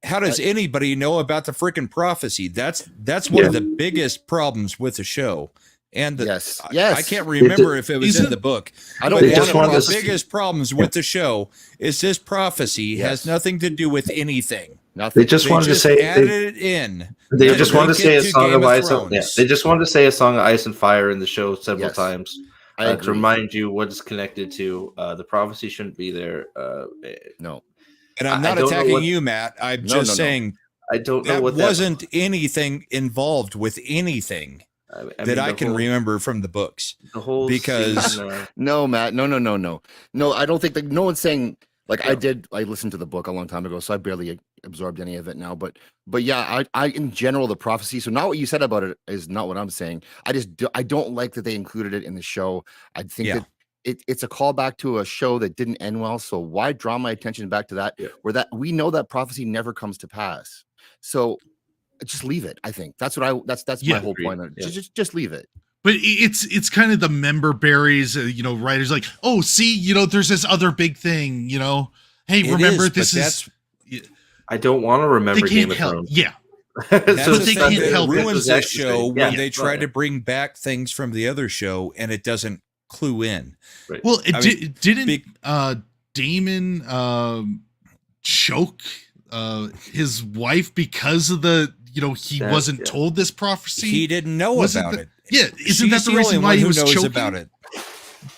[SPEAKER 4] how does anybody know about the freaking prophecy? That's one of the biggest problems with the show. And
[SPEAKER 1] yes,
[SPEAKER 4] I can't remember if it was in the book.
[SPEAKER 1] I don't.
[SPEAKER 4] One of the biggest problems with the show is this prophecy has nothing to do with anything.
[SPEAKER 1] Nothing.
[SPEAKER 5] They just wanted to say
[SPEAKER 4] added it in.
[SPEAKER 5] They just wanted to say a song of ice. They just wanted to say a song of ice and fire in the show several times to remind you what is connected to the prophecy. Shouldn't be there.
[SPEAKER 1] No,
[SPEAKER 4] and I'm not attacking you, Matt. I'm just saying
[SPEAKER 5] I don't know
[SPEAKER 4] what wasn't anything involved with anything. I can remember from the books.
[SPEAKER 5] The whole
[SPEAKER 4] because
[SPEAKER 1] no, Matt, no. I don't think that no one's saying like I listened to the book a long time ago, so I barely absorbed any of it now. But yeah, I in general the prophecy. So not what you said about it is not what I'm saying. I don't like that they included it in the show. I think that it's a callback to a show that didn't end well. So why draw my attention back to that? Where that we know that prophecy never comes to pass. So just leave it. I think that's what that's my whole point. Just leave it.
[SPEAKER 3] But it's kind of the member berries, writers like, oh, see, there's this other big thing, hey, remember this is.
[SPEAKER 5] I don't want to remember Game of Thrones.
[SPEAKER 3] Yeah.
[SPEAKER 4] So they can't help it. Ruins the show when they try to bring back things from the other show and it doesn't clue in.
[SPEAKER 3] Right. Well, didn't Daemon choke his wife because of the he wasn't told this prophecy.
[SPEAKER 4] He didn't know about it.
[SPEAKER 3] Yeah, isn't that the reason why he was choking
[SPEAKER 4] about it?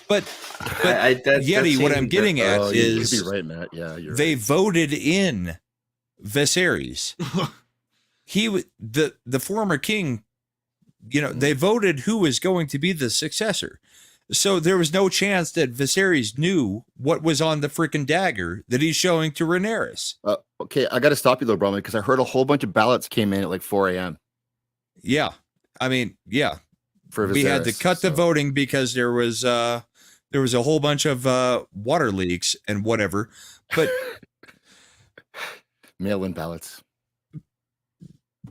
[SPEAKER 4] But Yeti, what I'm getting at is
[SPEAKER 1] you'd be right, Matt. Yeah,
[SPEAKER 4] they voted in Viserys. The former king. They voted who was going to be the successor. So there was no chance that Viserys knew what was on the freaking dagger that he's showing to Rhaenyra.
[SPEAKER 1] Okay, I got to stop you though, Brahman, because I heard a whole bunch of ballots came in at like 4 a.m.
[SPEAKER 4] Yeah, I mean,
[SPEAKER 1] for Viserys,
[SPEAKER 4] we had to cut the voting because there was a whole bunch of water leaks and whatever. But
[SPEAKER 1] mail-in ballots.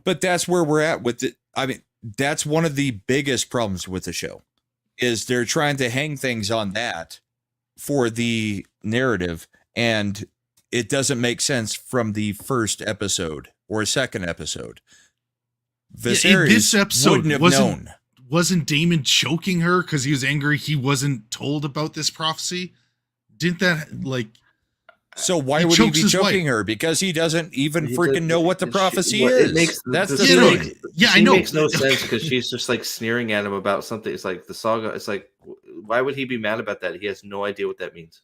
[SPEAKER 4] But that's where we're at with it. I mean, that's one of the biggest problems with the show. Is they're trying to hang things on that for the narrative, and it doesn't make sense from the first episode or second episode. Viserys
[SPEAKER 3] this episode
[SPEAKER 4] wouldn't have known.
[SPEAKER 3] Wasn't Daemon choking her because he was angry he wasn't told about this prophecy? Didn't that
[SPEAKER 4] So why would he be choking her? Because he doesn't even freaking know what the prophecy is. That's the thing.
[SPEAKER 3] I know.
[SPEAKER 5] It makes no sense because she's just like sneering at him about something. It's like the saga. It's like, why would he be mad about that? He has no idea what that means.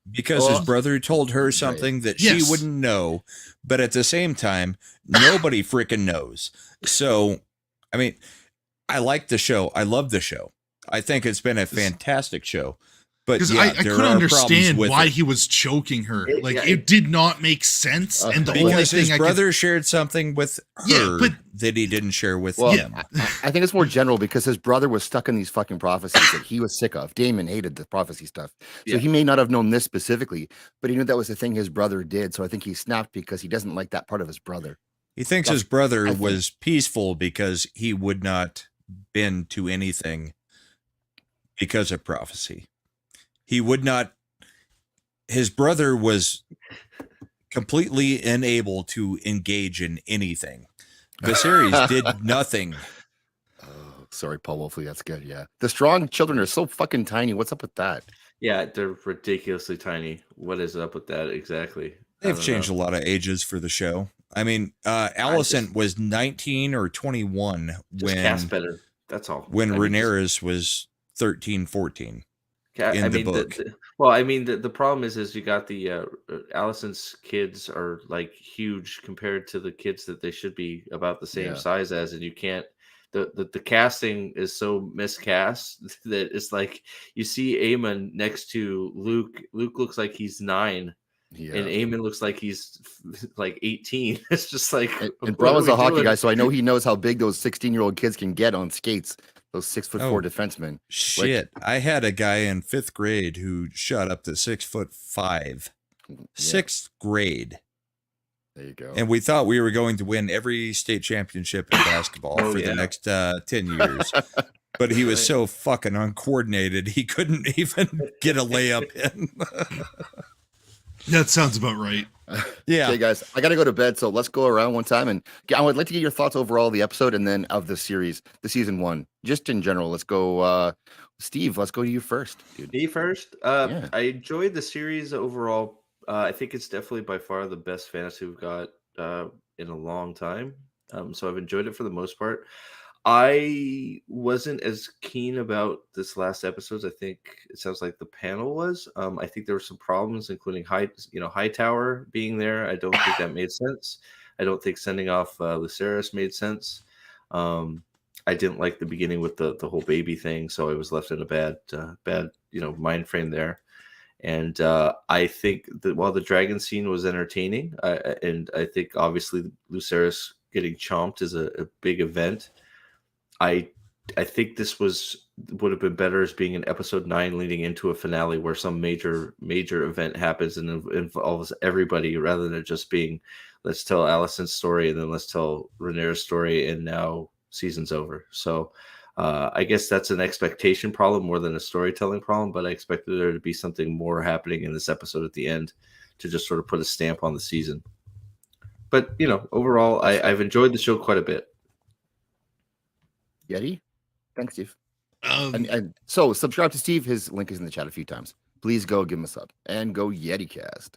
[SPEAKER 4] Because his brother told her something that she wouldn't know. But at the same time, nobody freaking knows. So, I mean, I like the show. I love the show. I think it's been a fantastic show. But
[SPEAKER 3] because I couldn't understand why he was choking her. It did not make sense. And
[SPEAKER 4] because his brother shared something with her that he didn't share with him.
[SPEAKER 1] I think it's more general because his brother was stuck in these fucking prophecies that he was sick of. Daemon hated the prophecy stuff. So he may not have known this specifically, but he knew that was the thing his brother did. So I think he snapped because he doesn't like that part of his brother.
[SPEAKER 4] He thinks his brother was peaceful because he would not bend to anything because of prophecy. He would not. His brother was completely unable to engage in anything. Viserys did nothing.
[SPEAKER 1] Oh, sorry, Paul. Hopefully that's good. Yeah, the strong children are so fucking tiny. What's up with that?
[SPEAKER 5] Yeah, they're ridiculously tiny. What is up with that exactly?
[SPEAKER 4] They've changed a lot of ages for the show. I mean, Alicent was 19 or 21 when
[SPEAKER 5] cast better. That's all.
[SPEAKER 4] When Rhaenyra was 13, 14. In the book.
[SPEAKER 5] The problem is you got the Alicent's kids are like huge compared to the kids that they should be about the same size as, and you can't. The casting is so miscast that it's like you see Aemon next to Luke. Luke looks like he's 9.
[SPEAKER 1] Yeah.
[SPEAKER 5] And Eamon looks like he's like 18. It's just like,
[SPEAKER 1] and Brahma's a hockey guy, so I know he knows how big those 16-year-old kids can get on skates. Those 6'4" defensemen.
[SPEAKER 4] Shit, I had a guy in 5th grade who shot up to 6'5". 6th grade.
[SPEAKER 1] There you go.
[SPEAKER 4] And we thought we were going to win every state championship in basketball for the next 10 years. But he was so fucking uncoordinated, he couldn't even get a layup in.
[SPEAKER 3] That sounds about right.
[SPEAKER 4] Yeah.
[SPEAKER 1] Okay, guys, I got to go to bed, so let's go around one time. And I would like to get your thoughts overall of the episode and then of the series, the season 1. Just in general, let's go. Steve, let's go to you first, dude.
[SPEAKER 5] Me first?
[SPEAKER 1] Yeah.
[SPEAKER 5] I enjoyed the series overall. I think it's definitely by far the best fantasy we've got in a long time. So I've enjoyed it for the most part. I wasn't as keen about this last episode. I think it sounds like the panel was. I think there were some problems, including Hightower being there. I don't think that made sense. I don't think sending off Lucerys made sense. I didn't like the beginning with the whole baby thing, so I was left in a bad mind frame there. And I think that while the dragon scene was entertaining, and I think obviously Lucerys getting chomped is a big event. I think this would have been better as being in episode 9 leading into a finale where some major event happens and involves everybody, rather than it just being, let's tell Alicent's story and then let's tell Rhaenyra's story and now season's over. So I guess that's an expectation problem more than a storytelling problem, but I expected there to be something more happening in this episode at the end to just sort of put a stamp on the season. But overall, I've enjoyed the show quite a bit.
[SPEAKER 1] Yeti, thanks, Steve. And so subscribe to Steve. His link is in the chat a few times. Please go give him a sub and go YetiCast.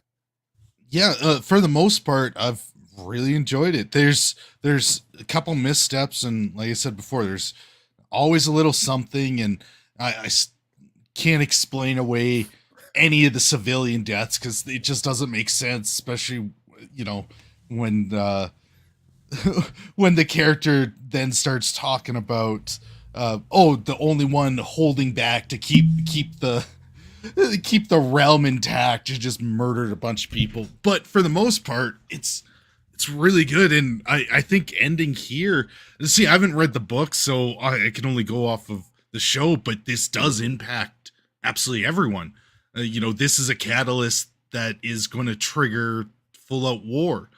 [SPEAKER 3] Yeah, for the most part, I've really enjoyed it. There's a couple missteps, and like I said before, there's always a little something, and I can't explain away any of the civilian deaths because it just doesn't make sense, especially when when the character then starts talking about the only one holding back to keep the realm intact, you just murdered a bunch of people. But for the most part, it's really good. And I think ending here, see, I haven't read the book, so I can only go off of the show, but this does impact absolutely everyone. This is a catalyst that is going to trigger full out war.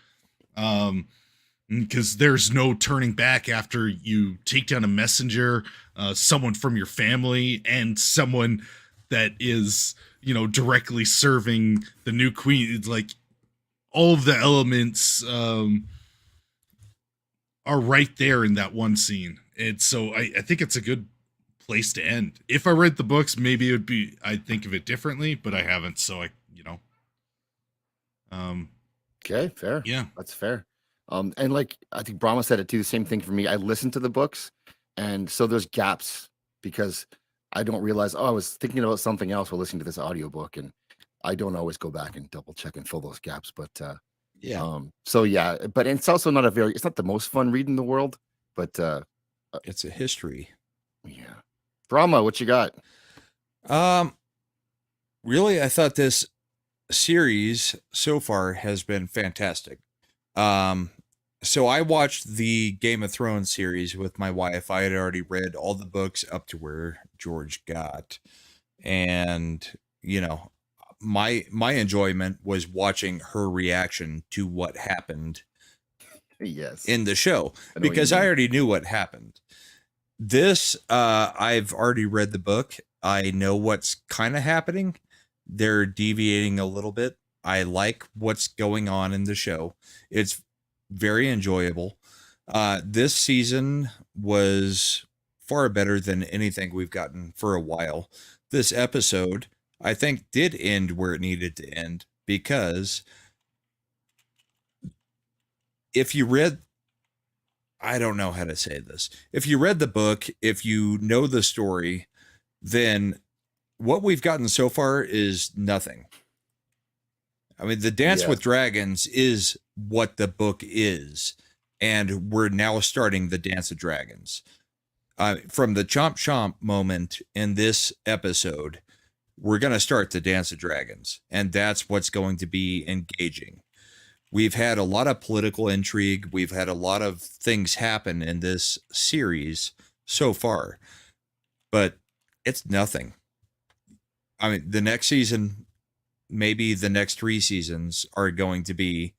[SPEAKER 3] Because there's no turning back after you take down a messenger, someone from your family, and someone that is, directly serving the new queen. It's like all of the elements are right there in that one scene. And so I think it's a good place to end. If I read the books, maybe I'd think of it differently, but I haven't. So
[SPEAKER 1] Okay, fair.
[SPEAKER 3] Yeah,
[SPEAKER 1] that's fair. And like I think Brahma said it too, the same thing for me. I listened to the books, and so there's gaps because I don't realize, I was thinking about something else while listening to this audiobook, and I don't always go back and double check and fill those gaps. But but it's also it's not the most fun read in the world, but
[SPEAKER 4] it's a history.
[SPEAKER 1] Yeah. Brahma, what you got?
[SPEAKER 4] Really, I thought this series so far has been fantastic. So I watched the Game of Thrones series with my wife. I had already read all the books up to where George got. And, my enjoyment was watching her reaction to what happened in the show, because I already knew what happened. This, I've already read the book. I know what's kind of happening. They're deviating a little bit. I like what's going on in the show. It's very enjoyable. This season was far better than anything we've gotten for a while. This episode, I think, did end where it needed to end, because if you read, I don't know how to say this. If you read the book, if you know the story, then what we've gotten so far is nothing. I mean, the Dance with Dragons is what the book is, and we're now starting the Dance of Dragons. From the chomp chomp moment in this episode, we're going to start the Dance of Dragons, and that's what's going to be engaging. We've had a lot of political intrigue. We've had a lot of things happen in this series so far, but it's nothing. I mean, the next season, maybe the next 3 seasons are going to be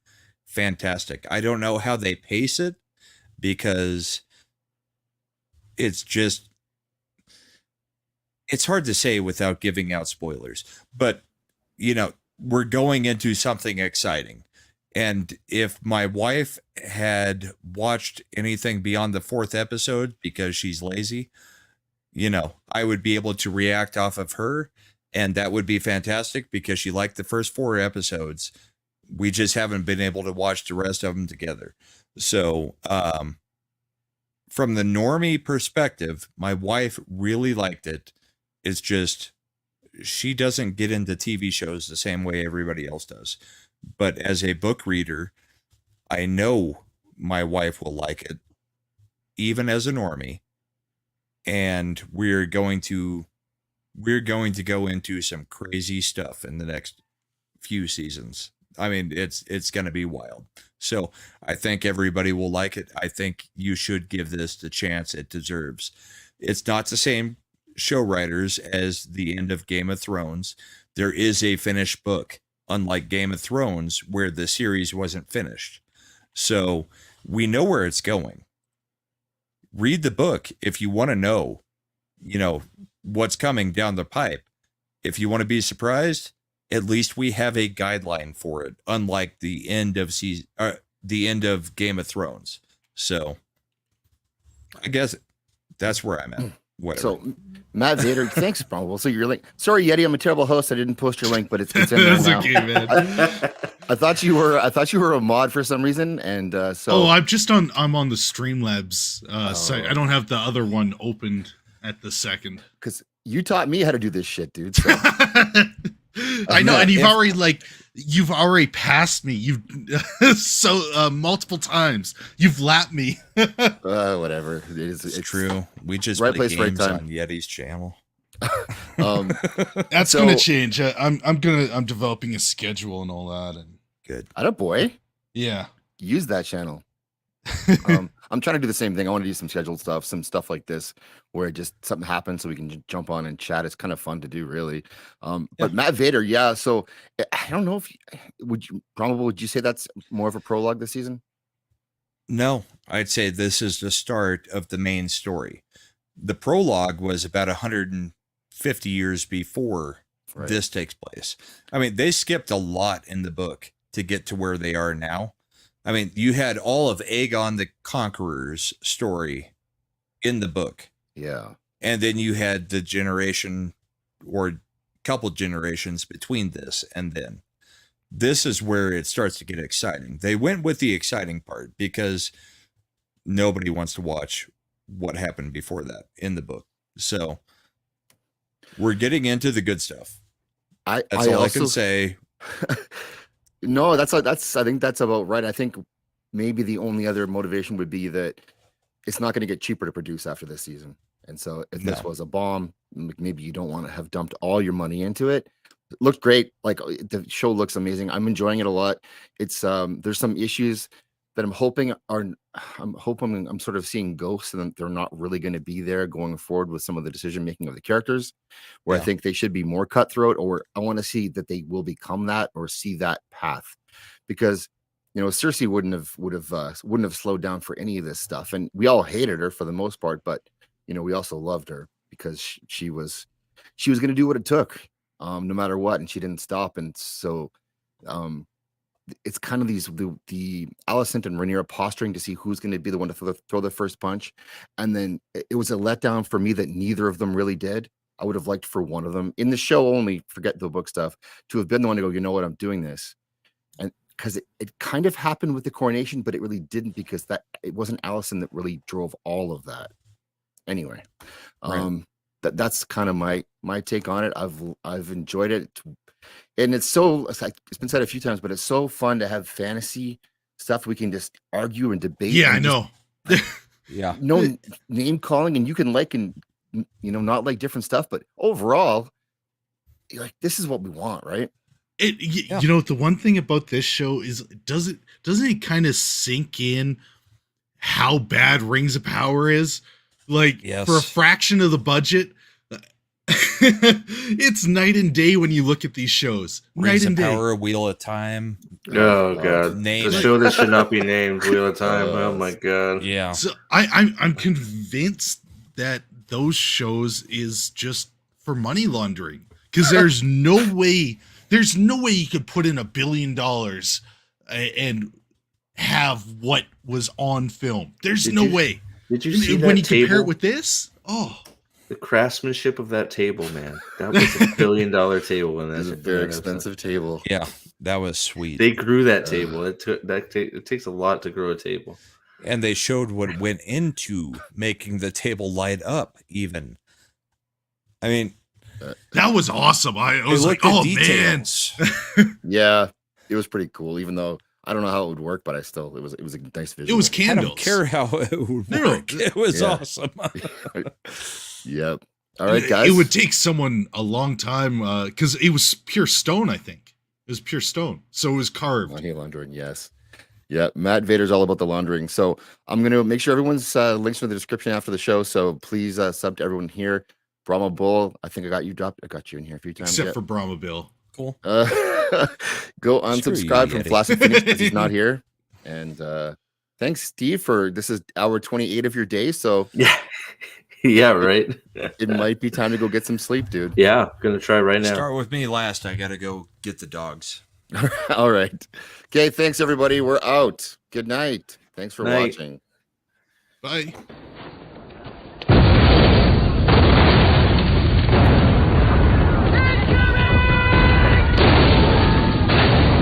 [SPEAKER 4] fantastic. I don't know how they pace it because it's hard to say without giving out spoilers, but we're going into something exciting. And if my wife had watched anything beyond the 4th episode because she's lazy, I would be able to react off of her, and that would be fantastic because she liked the first 4 episodes. We just haven't been able to watch the rest of them together. So, from the normie perspective, my wife really liked it. It's just she doesn't get into TV shows the same way everybody else does. But as a book reader, I know my wife will like it, even as a normie. And we're going to go into some crazy stuff in the next few seasons. I mean, it's going to be wild. So I think everybody will like it. I think you should give this the chance it deserves. It's not the same show writers as the end of Game of Thrones. There is a finished book, unlike Game of Thrones, where the series wasn't finished. So we know where it's going. Read the book if you want to know, what's coming down the pipe. If you want to be surprised, at least we have a guideline for it, unlike the end of Game of Thrones. So I guess that's where I'm at. Whatever.
[SPEAKER 1] So Matt Vader, thanks, bro. So you're like, sorry, Yeti, I'm a terrible host. I didn't post your link, but it's in there
[SPEAKER 3] That's
[SPEAKER 1] now.
[SPEAKER 3] okay, man.
[SPEAKER 1] I thought you were a mod for some reason, and so.
[SPEAKER 3] Oh, I'm on the Streamlabs site. I don't have the other one opened at the second.
[SPEAKER 1] Because you taught me how to do this shit, dude. So.
[SPEAKER 3] I know, and you've already passed me. You've multiple times. You've lapped me.
[SPEAKER 1] Whatever. It's
[SPEAKER 4] true. We just
[SPEAKER 1] right
[SPEAKER 4] play
[SPEAKER 1] place, right
[SPEAKER 4] games
[SPEAKER 1] time
[SPEAKER 4] on Yeti's channel.
[SPEAKER 3] That's gonna change. I'm developing a schedule and all that. And
[SPEAKER 4] good.
[SPEAKER 1] Attaboy.
[SPEAKER 3] Yeah.
[SPEAKER 1] Use that channel. I'm trying to do the same thing. I want to do some scheduled stuff, some stuff like this, where just something happens so we can jump on and chat. It's kind of fun to do, really. But Matt Vader, yeah. So I don't know if would you say that's more of a prologue this season?
[SPEAKER 4] No, I'd say this is the start of the main story. The prologue was about 150 years before this takes place. I mean, they skipped a lot in the book to get to where they are now. I mean, you had all of Aegon the Conqueror's story in the book.
[SPEAKER 1] Yeah.
[SPEAKER 4] And then you had the generation or couple generations between this and then. This is where it starts to get exciting. They went with the exciting part because nobody wants to watch what happened before that in the book. So we're getting into the good stuff. That's all I can say.
[SPEAKER 1] No, I think that's about right. I think maybe the only other motivation would be that it's not going to get cheaper to produce after this season. And so if this was a bomb, maybe you don't want to have dumped all your money into it. It looked great. Like the show looks amazing. I'm enjoying it a lot. It's there's some issues that I'm sort of seeing ghosts, and they're not really going to be there going forward with some of the decision making of the characters, where I think they should be more cutthroat, or I want to see that they will become that or see that path, because Cersei wouldn't have slowed down for any of this stuff, and we all hated her for the most part, but we also loved her because she was going to do what it took, no matter what, and she didn't stop, and so it's kind of the Alicent and Rhaenyra posturing to see who's going to be the one to throw the first punch. And then it was a letdown for me that neither of them really did. I would have liked for one of them in the show only, forget the book stuff, to have been the one to go, you know what, I'm doing this. And because it kind of happened with the coronation, but it really didn't, because it wasn't Alicent that really drove all of that. Anyway, that's kind of my take on it. I've enjoyed it. And it's been said a few times, but it's so fun to have fantasy stuff we can just argue and debate.
[SPEAKER 3] Yeah, I know.
[SPEAKER 4] Yeah.
[SPEAKER 1] No name calling, and you can like and not like different stuff, but overall, like this is what we want, right?
[SPEAKER 3] You know, the one thing about this show is doesn't it kind of sink in how bad Rings of Power is? Like for a fraction of the budget, it's night and day when you look at these shows.
[SPEAKER 4] Rings
[SPEAKER 3] night and
[SPEAKER 4] of
[SPEAKER 3] day.
[SPEAKER 4] Power, Wheel of Time.
[SPEAKER 5] Oh god,
[SPEAKER 4] Name
[SPEAKER 5] the
[SPEAKER 4] it.
[SPEAKER 5] show that should not be named Wheel of Time. Oh my god.
[SPEAKER 4] Yeah.
[SPEAKER 3] So I'm convinced that those shows is just for money laundering, because there's no way you could put in $1 billion and have what was on film. There's no way.
[SPEAKER 5] Did you see that
[SPEAKER 3] when you
[SPEAKER 5] table?
[SPEAKER 3] compare it with this? Oh,
[SPEAKER 5] the craftsmanship of that table, man. That was $1 billion table. When
[SPEAKER 1] It's a very expensive table.
[SPEAKER 4] Yeah, that was sweet.
[SPEAKER 5] They grew that table. It takes a lot to grow a table.
[SPEAKER 4] And they showed what went into making the table light up. Even, I mean,
[SPEAKER 3] that was awesome. I was like, oh
[SPEAKER 4] details.
[SPEAKER 3] man,
[SPEAKER 1] Yeah, it was pretty cool. Even though I don't know how it would work, but it was a nice visual.
[SPEAKER 3] it was
[SPEAKER 4] I
[SPEAKER 3] candles.
[SPEAKER 4] don't care how it would
[SPEAKER 3] No,
[SPEAKER 4] work. It was awesome.
[SPEAKER 1] Yep. All right, guys.
[SPEAKER 3] It would take someone a long time because it was pure stone. I think it was pure stone, so it was carved.
[SPEAKER 1] Money laundering, yes. Yeah, Matt Vader's all about the laundering. So I'm going to make sure everyone's links in the description after the show. So please sub to everyone here. Brahma Bull, I think I got you in here a few times.
[SPEAKER 3] Except for Brahma Bill.
[SPEAKER 4] Cool.
[SPEAKER 1] Go unsubscribe from Flaccid Phoenix because he's not here. And thanks, Steve, for this is hour 28 of your day. So
[SPEAKER 5] yeah, yeah, right.
[SPEAKER 1] It might be time to go get some sleep, dude.
[SPEAKER 5] Yeah, gonna try right now.
[SPEAKER 4] Start with me last. I gotta go get the dogs.
[SPEAKER 1] All right. Okay, thanks everybody. We're out. Good night. Thanks for watching.
[SPEAKER 3] Bye.